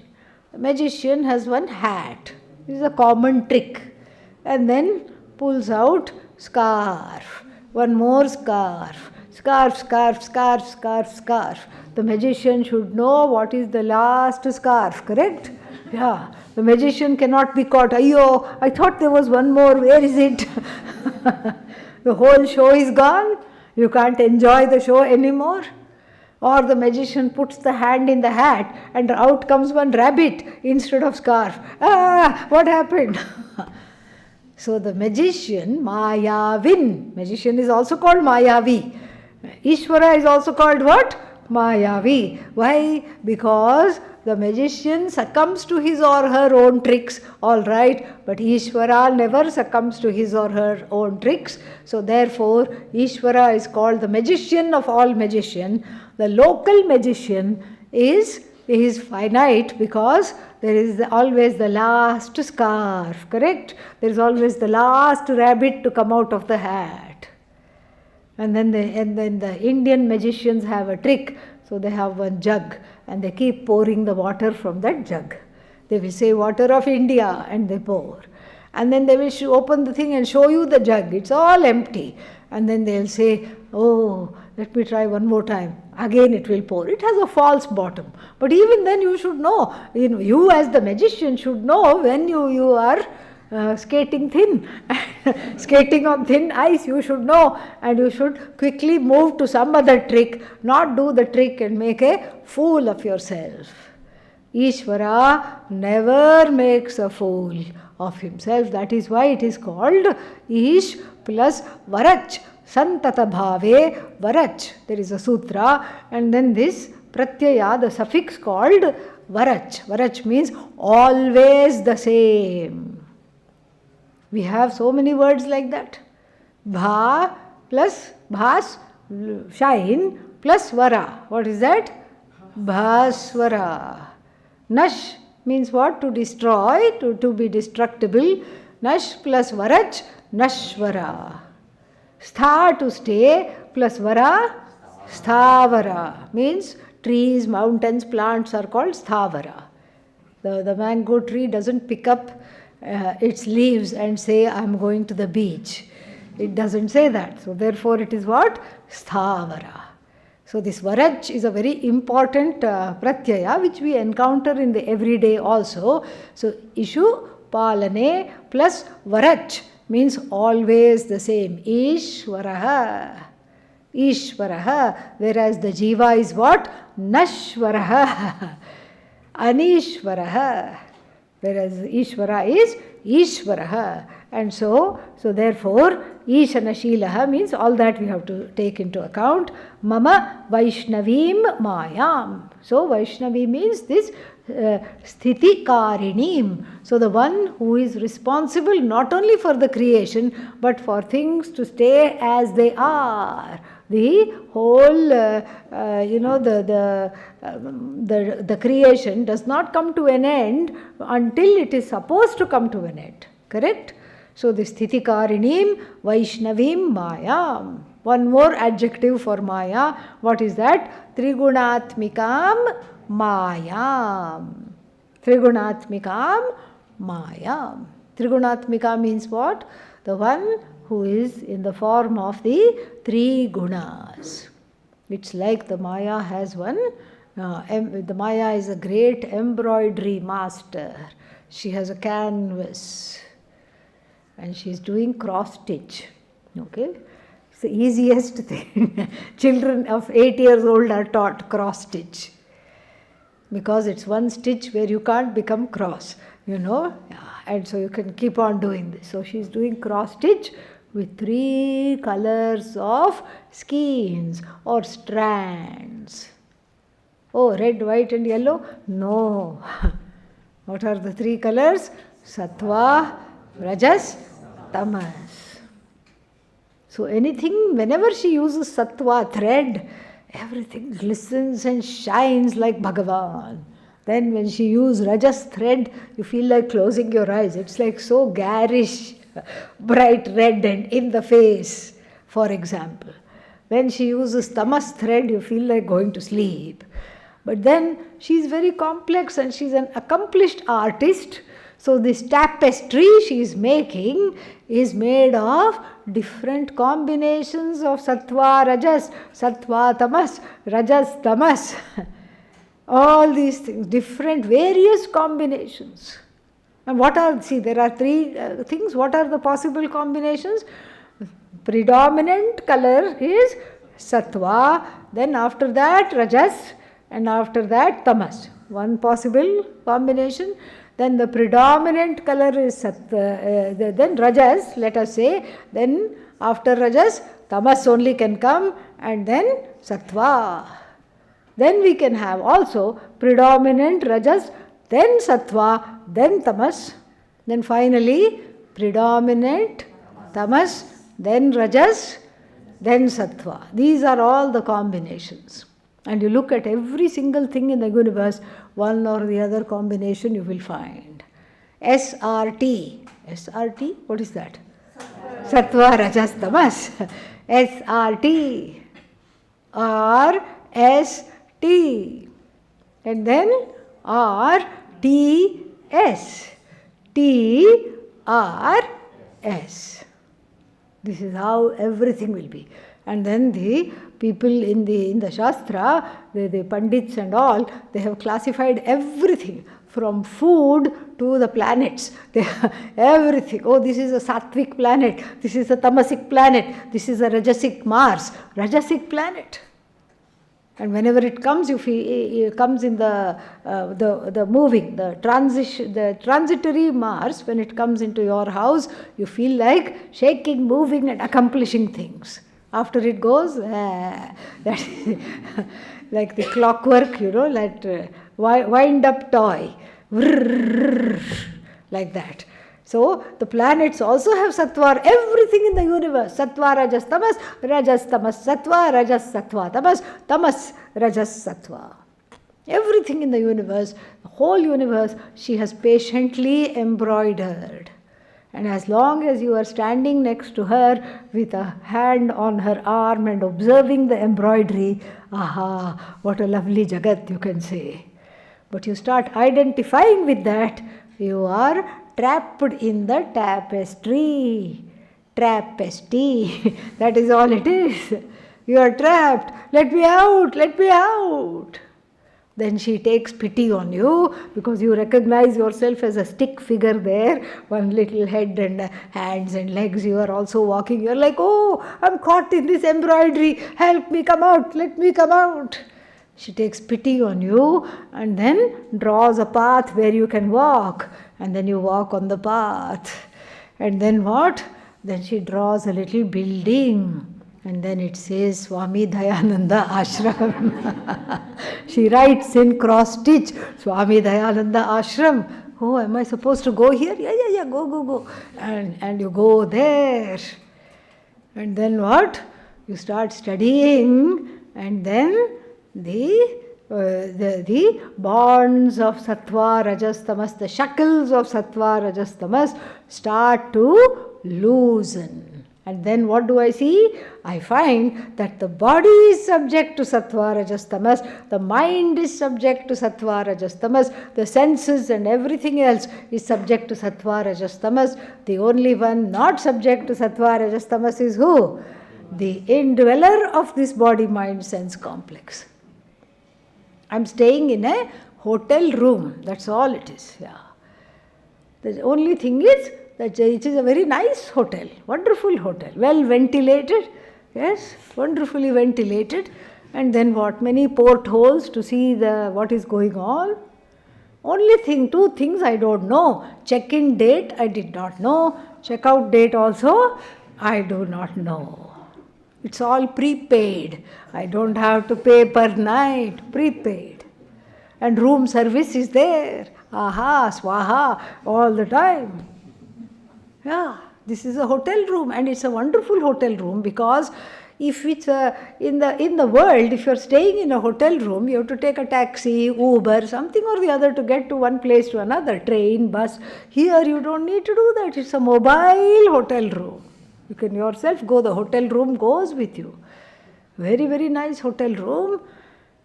The magician has one hat. This is a common trick. And then pulls out scarf, one more scarf, scarf, scarf, scarf, scarf, scarf. The magician should know what is the last scarf, correct? Yeah, the magician cannot be caught. Ayyo, I thought there was one more, where is it? The whole show is gone. You can't enjoy the show anymore. Or the magician puts the hand in the hat and out comes one rabbit instead of scarf. Ah, what happened? So the magician, Mayavin, magician is also called Mayavi. Ishvara is also called what? Mayavi. Why? Because the magician succumbs to his or her own tricks, all right, but Ishvara never succumbs to his or her own tricks. So therefore, Ishvara is called the magician of all magicians. The local magician is finite because there is always the last scarf, correct? There is always the last rabbit to come out of the hat. And then the Indian magicians have a trick. So they have one jug and they keep pouring the water from that jug. They will say water of India and they pour. And then they will open the thing and show you the jug. It's all empty. And then they'll say, oh, let me try one more time. Again it will pour. It has a false bottom. But even then you should know, you as the magician should know when you are skating thin, skating on thin ice, you should know, and you should quickly move to some other trick, not do the trick and make a fool of yourself. Ishvara never makes a fool of himself. That is why it is called Ish plus Varach. Santata bhave Varach. There is a sutra, and then this pratyaya, the suffix called Varach. Varach means always the same. We have so many words like that. Bha plus bhas, shine, plus vara. What is that? Bhasvara. Nash means what? To destroy, to be destructible. Nash plus varach, nashvara. Stha, to stay, plus vara, sthavara. Means trees, mountains, plants are called sthavara. The mango tree doesn't pick up its leaves and say, I am going to the beach. It doesn't say that. So therefore it is what? Sthavara. So this varach is a very important pratyaya which we encounter in the everyday also. So ishu, palane plus varach means always the same. Ishvaraha. Ishvaraha. Whereas the jiva is what? Nashvaraha. Anishvaraha. Whereas Ishvara is Ishvaraha. And so therefore, Ishana Shilaha means all that we have to take into account. Mama Vaishnavim Mayam. So Vaishnavi means this Sthiti Karinim. So the one who is responsible not only for the creation but for things to stay as they are. The whole, the creation does not come to an end until it is supposed to come to an end. Correct? So this Sthiti Karinim Vaishnavim Mayam. One more adjective for Maya. What is that? Trigunatmikam Mayam. Trigunatmikam Mayam. Trigunatmika means what? The one who is in the form of the three gunas. It's like the Maya has one. The Maya is a great embroidery master. She has a canvas and she is doing cross stitch. Okay? It's the easiest thing. Children of 8 years old are taught cross stitch because it's one stitch where you can't become cross, and so you can keep on doing this. So she's doing cross stitch with 3 colors of skeins or strands. Oh, red, white and yellow? No. What are the 3 colors? Sattva, Rajas, Tamas. So anything, whenever she uses sattva, thread, Everything glistens and shines like Bhagavan. Then when she uses Rajas thread, you feel like closing your eyes. It's like so garish, bright red and in the face, for example. When she uses Tamas thread, you feel like going to sleep. But then she's very complex and she's an accomplished artist. So this tapestry she is making is made of different combinations of sattva, rajas, sattva, tamas, rajas, tamas. All these things, different, various combinations. And there are three things. What are the possible combinations? Predominant color is sattva, then after that rajas, and after that tamas. One possible combination. Then the predominant color is then rajas, let us say. Then after rajas, tamas only can come, and then sattva. Then we can have also predominant rajas, then sattva, then tamas. Then finally predominant tamas, then rajas, then sattva. These are all the combinations. And you look at every single thing in the universe, one or the other combination you will find. SRT. SRT, what is that? Sattva, Rajas, Tamas. SRT. RST. And then RTS. TRS. This is how everything will be. And then the people in the Shastra, the Pandits and all, they have classified everything from food to the planets. Everything. Oh, this is a Sattvic planet. This is a Tamasic planet. This is a Rajasic Mars. Rajasic planet. And whenever it comes, it comes in the moving, the transitory Mars. When it comes into your house, you feel like shaking, moving, and accomplishing things. After it goes, that is like the clockwork, that wind-up toy, like that. So the planets also have sattva. Everything in the universe, sattva, rajas, tamas, sattva, rajas, sattva, tamas, rajas, sattva. Everything in the universe, the whole universe, she has patiently embroidered. And as long as you are standing next to her with a hand on her arm and observing the embroidery, aha, what a lovely Jagat, you can say. But you start identifying with that, you are trapped in the tapestry. Trapesty. That is all it is. You are trapped. Let me out, let me out. Then she takes pity on you because you recognize yourself as a stick figure there, one little head and hands and legs. You are also walking. You are like, oh, I'm caught in this embroidery. Help me come out. Let me come out. She takes pity on you and then draws a path where you can walk. And then you walk on the path. And then what? Then she draws a little building. And then it says Svatmavidyananda Ashram. She writes in cross stitch, Svatmavidyananda Ashram. Oh, am I supposed to go here? Yeah, go. And you go there. And then what? You start studying, and then the bonds of sattva, rajas, tamas, the shackles of sattva, rajas, tamas start to loosen. And then what do I see? I find that the body is subject to sattva, rajas, tamas, the mind is subject to sattva, rajas, tamas, the senses and everything else is subject to sattva, rajas, tamas. The only one not subject to sattva, rajas, tamas is who? The indweller of this body, mind, sense complex. I'm staying in a hotel room. That's all it is. Yeah. The only thing is that it is a very nice hotel, wonderful hotel, well ventilated. Yes, wonderfully ventilated. And then what? Many portholes to see what is going on. Only thing, two things I don't know. Check-in date I did not know. Check-out date also I do not know. It's all prepaid. I don't have to pay per night. Prepaid. And room service is there. Aha, swaha, all the time. Yeah, this is a hotel room, and it's a wonderful hotel room because If it's in the world, if you're staying in a hotel room, you have to take a taxi, Uber, something or the other to get to one place to another, train, bus. Here you don't need to do that. It's a mobile hotel room. You can yourself go. The hotel room goes with you. Very, very nice hotel room.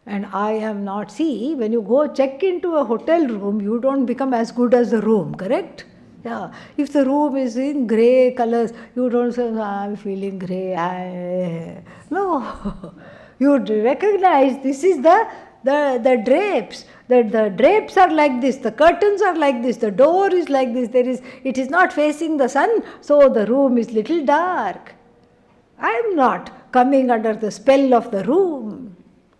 And I am not, see, when you go check into a hotel room, you don't become as good as the room, correct? Yeah. If the room is in grey colors, you don't say, I'm feeling grey. No. You recognize this is the drapes. The drapes are like this, the curtains are like this, the door is like this, it is not facing the sun, so the room is little dark. I am not coming under the spell of the room.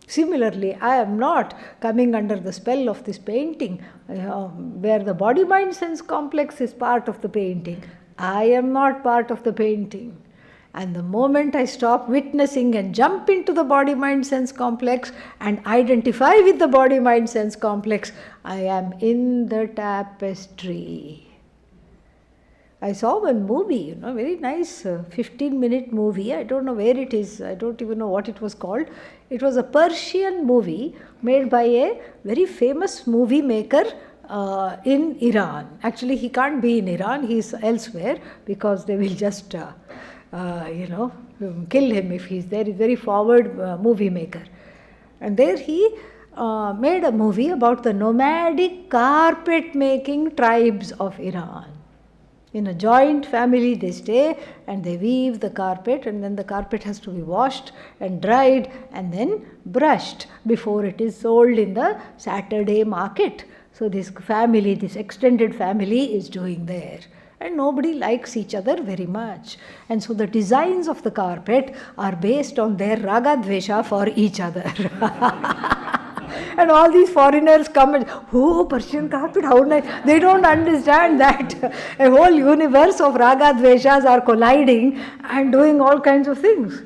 Similarly, I am not coming under the spell of this painting, where the body-mind-sense complex is part of the painting. I am not part of the painting. And the moment I stop witnessing and jump into the body-mind-sense complex and identify with the body-mind-sense complex, I am in the tapestry. I saw one movie, very nice 15-minute movie. I don't know where it is. I don't even know what it was called. It was a Persian movie made by a very famous movie maker in Iran. Actually, he can't be in Iran. He is elsewhere because they will just, kill him if he's there. He's a very forward movie maker. And there he made a movie about the nomadic carpet-making tribes of Iran. In a joint family they stay and they weave the carpet, and then the carpet has to be washed and dried and then brushed before it is sold in the Saturday market. So this family, this extended family is doing there. And nobody likes each other very much. And so the designs of the carpet are based on their raga dvesha for each other. And all these foreigners come and, Persian carpet, how nice. They don't understand that a whole universe of raga dveshas are colliding and doing all kinds of things.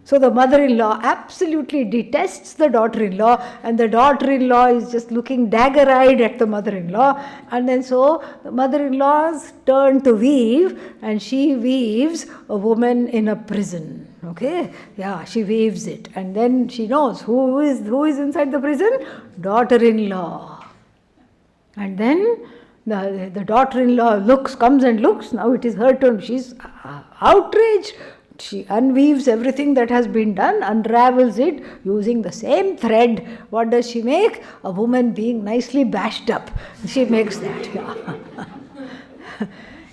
So the mother-in-law absolutely detests the daughter-in-law, and the daughter-in-law is just looking dagger-eyed at the mother-in-law. And then so the mother-in-law's turn to weave, and she weaves a woman in a prison. Okay, yeah, she weaves it, and then she knows who is inside the prison? Daughter-in-law. And then the daughter-in-law comes and looks. Now it is her turn. She's outraged. She unweaves everything that has been done, unravels it using the same thread. What does she make? A woman being nicely bashed up. She makes that. Yeah.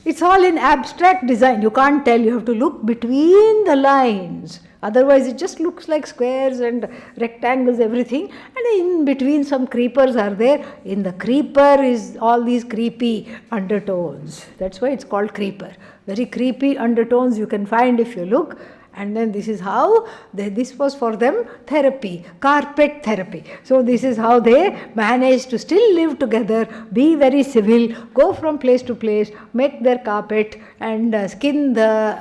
It's all in abstract design. You can't tell. You have to look between the lines. Otherwise, it just looks like squares and rectangles, everything. And in between, some creepers are there. In the creeper is all these creepy undertones. That's why it's called creeper. Very creepy undertones you can find if you look. And then this is how, this was for them therapy, carpet therapy. So this is how they managed to still live together, be very civil, go from place to place, make their carpet and skin the,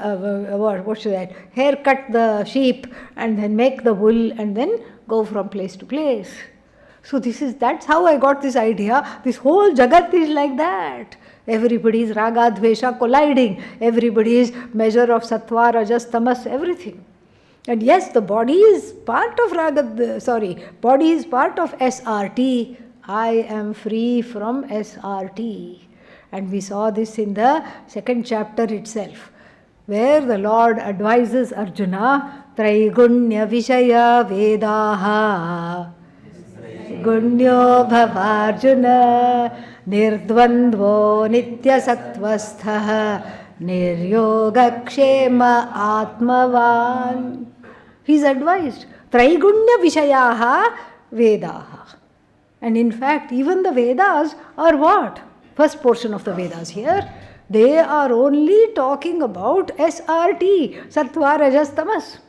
haircut the sheep and then make the wool and then go from place to place. So that's how I got this idea. This whole Jagat is like that. Everybody is raga, dvesha colliding. Everybody is measure of sattva, rajas, tamas, everything. And yes, the body is part of body is part of SRT. I am free from SRT. And we saw this in the second chapter itself, where the Lord advises Arjuna, Traigunya Vishaya Vedaha Gunyo Bhavarjuna Nirdvandvo Nitya Sattvastha Niryogakshema Atmavan. He is advised, Traigunya Vishayaha Vedaha. And in fact, even the Vedas are what? First portion of the Vedas here, they are only talking about SRT, Sattva, Rajas, Tamas.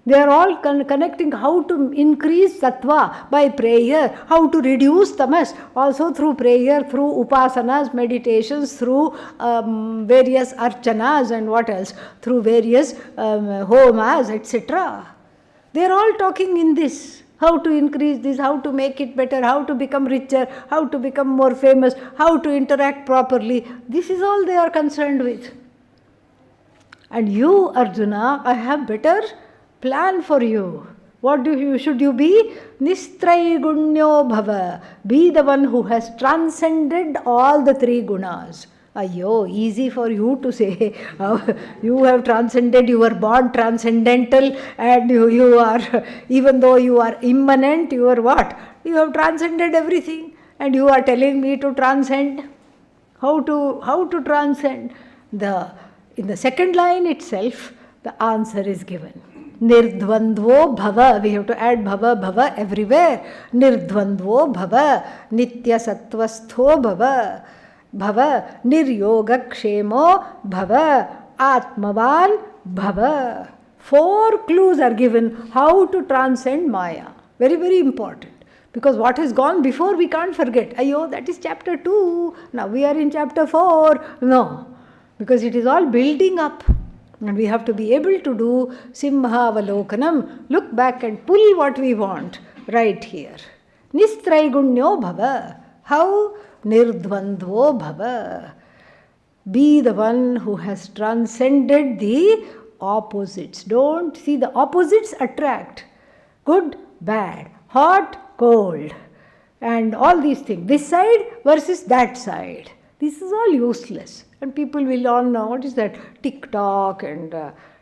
They are all connecting how to increase sattva by prayer, how to reduce tamas also through prayer, through upasanas, meditations, through various archanas and what else, through various homas, etc. They are all talking in this. How to increase this, how to make it better, how to become richer, how to become more famous, how to interact properly. This is all they are concerned with. And you, Arjuna, I have better plan for you. What should you be? Nistraiguण्यो bhava. Be the one who has transcended all the three gunas. Ayyo, easy for you to say. You have transcended, you were born transcendental, and you are, even though you are immanent, you are what? You have transcended everything, and you are telling me to transcend. How to transcend? In the second line itself, the answer is given. Nirdvandvo bhava. We have to add bhava everywhere. Nirdvandvo bhava. Nitya sattvastho bhava. Bhava. Niryogakshemo bhava. Atmavan bhava. 4 clues are given how to transcend Maya. Very, very important. Because what has gone before we can't forget. Ayo, that is chapter 2. Now we are in chapter 4. No. Because it is all building up. And we have to be able to do Simhavalokanam, look back and pull what we want right here. Nistraiguण्यो bhava. How? Nirdvandvo bhava. Be the one who has transcended the opposites. Don't see, the opposites attract. Good, bad, hot, cold, and all these things. This side versus that side. This is all useless. And people will all know, what is that? TikTok, and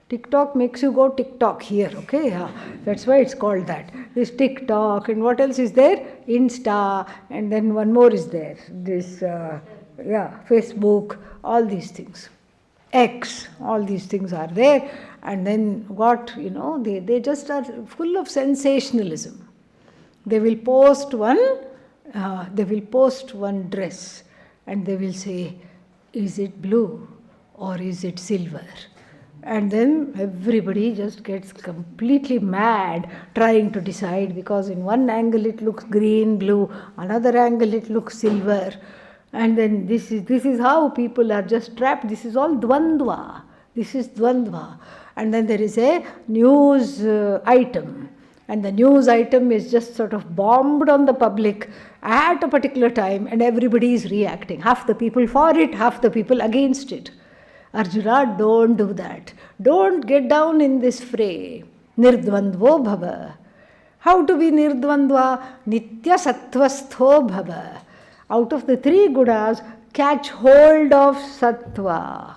TikTok makes you go TikTok here, okay? Yeah. That's why it's called that. This TikTok, and what else is there? Insta, and then one more is there. This, Facebook, all these things. X, all these things are there. And then what, they just are full of sensationalism. They will post one dress, and they will say, is it blue or is it silver? And then everybody just gets completely mad trying to decide, because in one angle it looks green, blue, another angle it looks silver. And then this is how people are just trapped. This is all dvandva. This is dvandva. And then there is a news item. And the news item is just sort of bombed on the public at a particular time, and everybody is reacting. Half the people for it, half the people against it. Arjuna, don't do that. Don't get down in this fray. Nirdvandvo bhava. How to be nirdvandva? Nitya sattvastho bhava. Out of the 3 gunas, catch hold of sattva.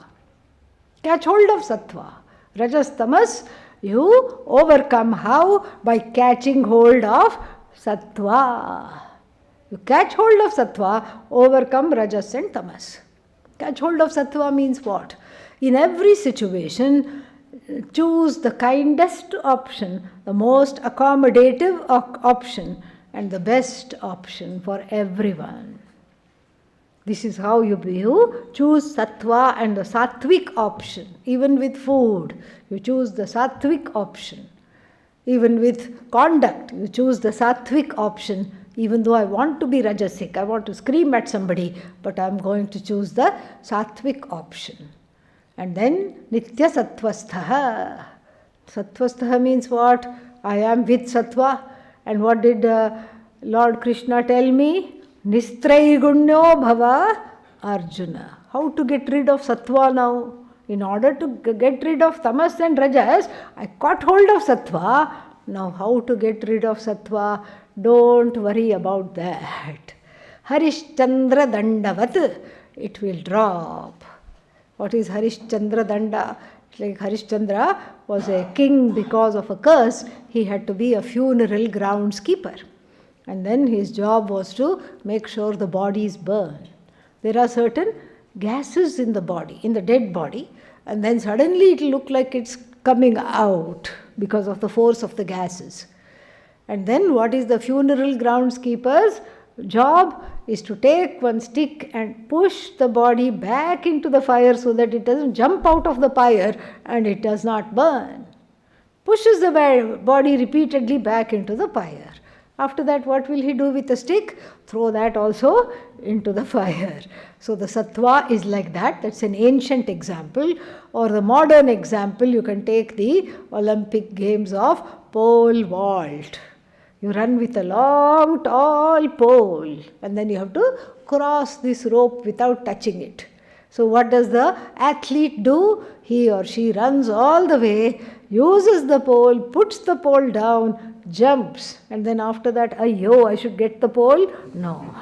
Catch hold of sattva. Rajas, tamas, you overcome how? By catching hold of sattva. You catch hold of sattva, overcome rajas and tamas. Catch hold of sattva means what? In every situation, choose the kindest option, the most accommodative option, and the best option for everyone. This is how you choose sattva and the sattvic option. Even with food, you choose the sattvic option. Even with conduct, you choose the sattvic option. Even though I want to be rajasic, I want to scream at somebody, but I am going to choose the sattvic option. And then nitya sattvastha. Sattvastha means what? I am with sattva. And what did Lord Krishna tell me? Nistraiguण्यो bhava Arjuna. How to get rid of sattva now? In order to get rid of tamas and rajas, I caught hold of sattva. Now how to get rid of sattva? Don't worry about that. Harishchandra dandavat, it will drop. What is Harishchandra danda? Like Harishchandra was a king because of a curse. He had to be a funeral groundskeeper. And then his job was to make sure the bodies burn. There are certain gases in the body, in the dead body, and then suddenly it will look like it's coming out because of the force of the gases. And then what is the funeral groundskeeper's job? Is to take one stick and push the body back into the fire so that it doesn't jump out of the fire and it does not burn. Pushes the body repeatedly back into the fire. After that, what will he do with the stick? Throw that also into the fire. So the sattva is like that. That's an ancient example. Or the modern example, you can take the Olympic Games of pole vault. You run with a long, tall pole, and then you have to cross this rope without touching it. So what does the athlete do? He or she runs all the way uses the pole, puts the pole down, jumps, and then after that, ayyo, I should get the pole? No.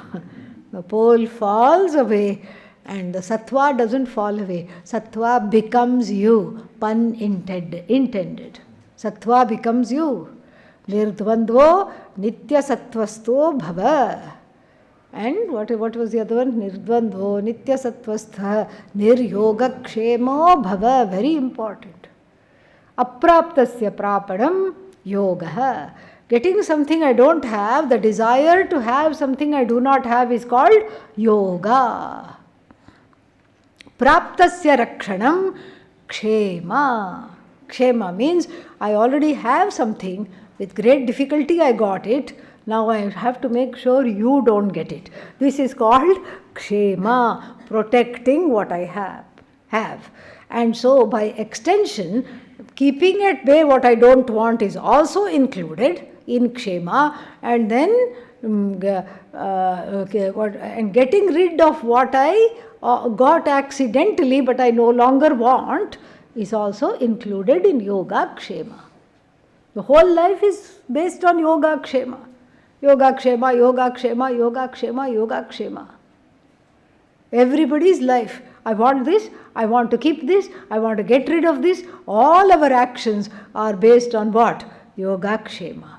The pole falls away and the sattva doesn't fall away. Sattva becomes you, pun intended. Sattva becomes you. Nirdvandvo nitya sattvasto bhava. And what was the other one? Nirdvandvo nitya sattvastha niryogakshemo bhava. Very important. Apraptasya prapadam yogaha. Getting something I don't have, the desire to have something I do not have is called yoga. Praptasya rakshanam kshema. Kshema means I already have something, with great difficulty I got it, now I have to make sure you don't get it. This is called kshema, protecting what I have. And so by extension, keeping at bay what I don't want is also included in kshema, and then and getting rid of what I got accidentally but I no longer want is also included in yoga kshema. The whole life is based on yoga kshema. Yoga kshema, yoga kshema, yoga kshema, yoga kshema. Everybody's life. I want this, I want to keep this, I want to get rid of this. All our actions are based on what? Yoga kshema.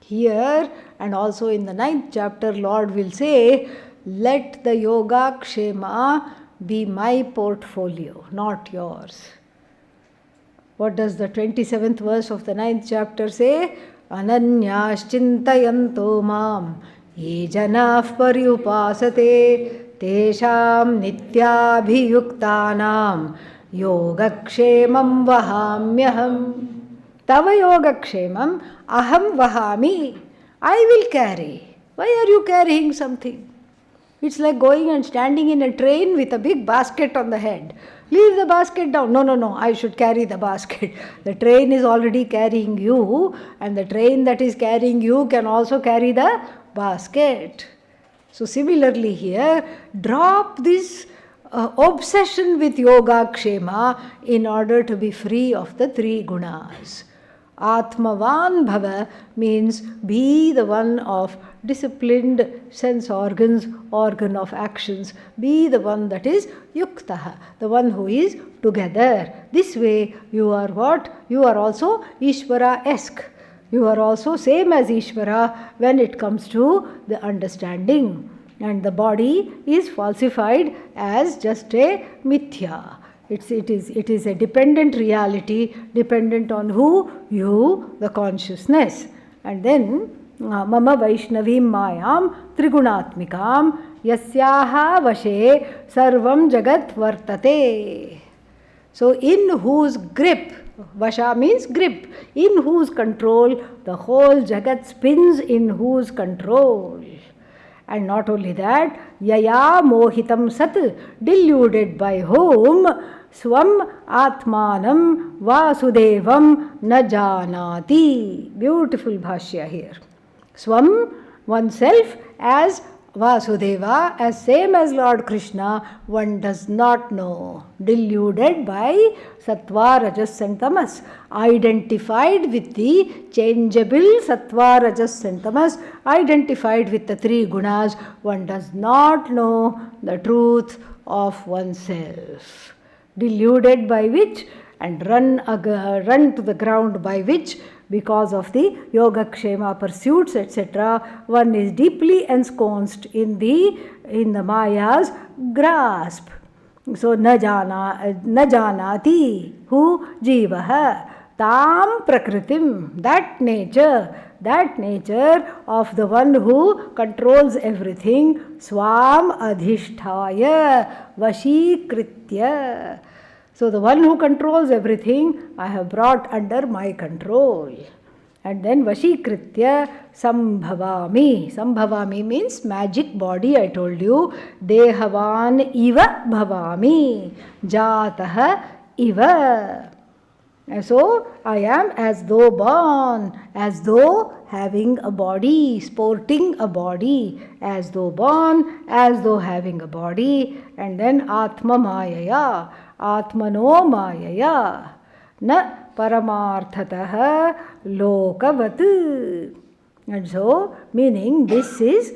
Here and also in the 9th chapter, Lord will say, let the yoga kshema be my portfolio, not yours. What does the 27th verse of the 9th chapter say? Ananyas chintayanto mam ye janah paryupasate tesham nityabhiyuktanam yogakshemam vahamyaham. Tava yogakshemam aham vahami. I will carry. Why are you carrying something? It's like going and standing in a train with a big basket on the head. Leave the basket down. No, I should carry the basket. The train is already carrying you, and the train that is carrying you can also carry the basket. So similarly here, drop this obsession with yoga kshema in order to be free of the 3 gunas. Atmavan bhava means be the one of disciplined sense organs, organ of actions. Be the one that is yuktaha, the one who is together. This way you are what? You are also Ishvara-esque. You are also same as Ishvara when it comes to the understanding. And the body is falsified as just a mithya. It is a dependent reality, dependent on who? You, the consciousness. And then, mama vaishnavim mayam trigunatmikam yasyaha vashe sarvam jagat vartate. So, in whose grip, vasha means grip, in whose control the whole jagat spins, in whose control. And not only that, yaya mohitam sat, deluded by whom? Swam atmanam vasudevam na janati. Beautiful bhashya here. Swam, oneself, as Vasudeva, as same as Lord Krishna, one does not know. Deluded by sattva, rajas and tamas. Identified with the changeable sattva, rajas and tamas. Identified with the 3 gunas. One does not know the truth of oneself. Deluded by which and run to the ground by which, because of the yogakshema pursuits, etc., one is deeply ensconced in the Maya's grasp. So, na janati, who? Jivaha. Tam prakritim, that nature of the one who controls everything, swam adhishtaya vashikritya. So the one who controls everything, I have brought under my control. And then vashikritya sambhavami. Sambhavami means magic body, I told you. Dehavan iva bhavami. Jataha iva. And so I am as though born, as though having a body, sporting a body, as though born, as though having a body. And then Atma Mayaya, Atmano Mayaya. Na paramarthatah lokavat. And so, meaning this is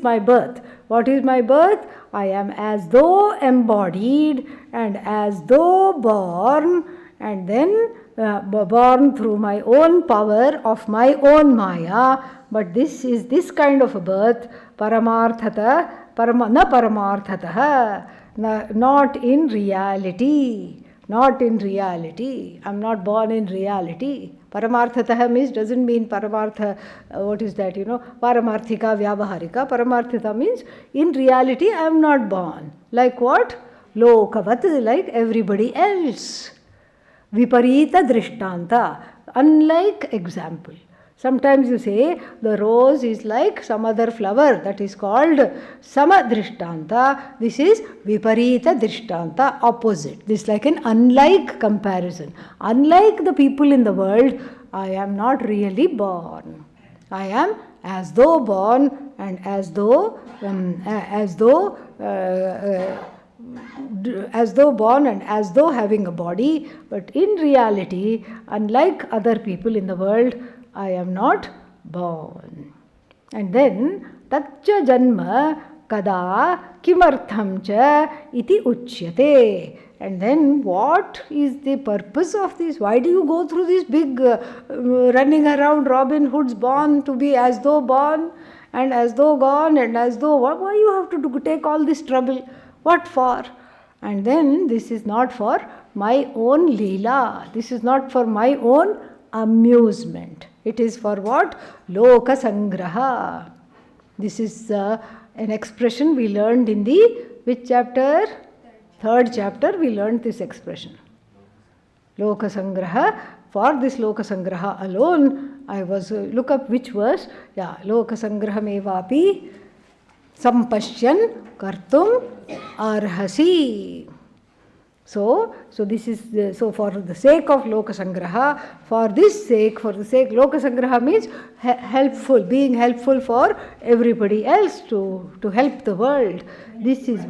my birth. What is my birth? I am as though embodied and as though born, and then born through my own power of my own Maya. But this is this kind of a birth, paramarthata, na paramarthatah, not in reality. Not in reality. I'm not born in reality. Paramarthatah means doesn't mean paramartha, what is that, paramarthika, vyavaharika. Paramarthata means in reality I am not born. Like what? Lokavat, like everybody else. Viparita drishtanta, unlike example. Sometimes you say the rose is like some other flower, that is called samadrishtanta. This is viparita drishtanta, opposite. This is like an unlike comparison. Unlike the people in the world, I am not really born. I am as though born and as though born and as though having a body, but in reality, unlike other people in the world, I am not born. And then tatcha janma kada kimartham cha iti uchyate. And then what is the purpose of this? Why do you go through this big running around Robin Hood's born to be as though born and as though gone and as though what? Why you have to take all this trouble? What for? And then this is not for my own leela. This is not for my own amusement. It is for what? Loka sangraha. This is an expression we learned in the which chapter? Third chapter we learned this expression. Loka sangraha. For this Loka sangraha alone, I was look up which verse. Yeah, Loka sangraha mevapi sampashyan kartum arhasi. So this is so for the sake of Loka sangraha, for the sake Loka sangraha means helpful, being helpful for everybody else to help the world. This is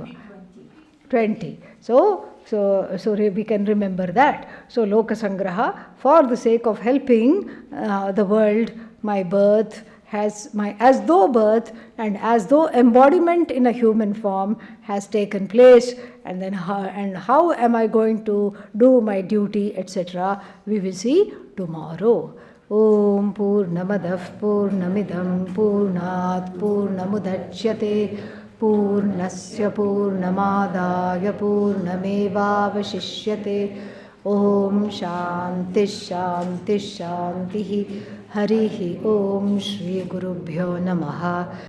20. So we can remember that. So Loka sangraha, for the sake of helping the world, my birth has my as though birth and as though embodiment in a human form has taken place, and then how am I going to do my duty, etc. We will see tomorrow. Om Purnamadah Purnamidam Purnat Purnamudachyate Purnasya Purnamadaya Purnamevavashishyate. Om Shanti Shanti Shanti. Harihi Om Shri Gurubhyo Namaha.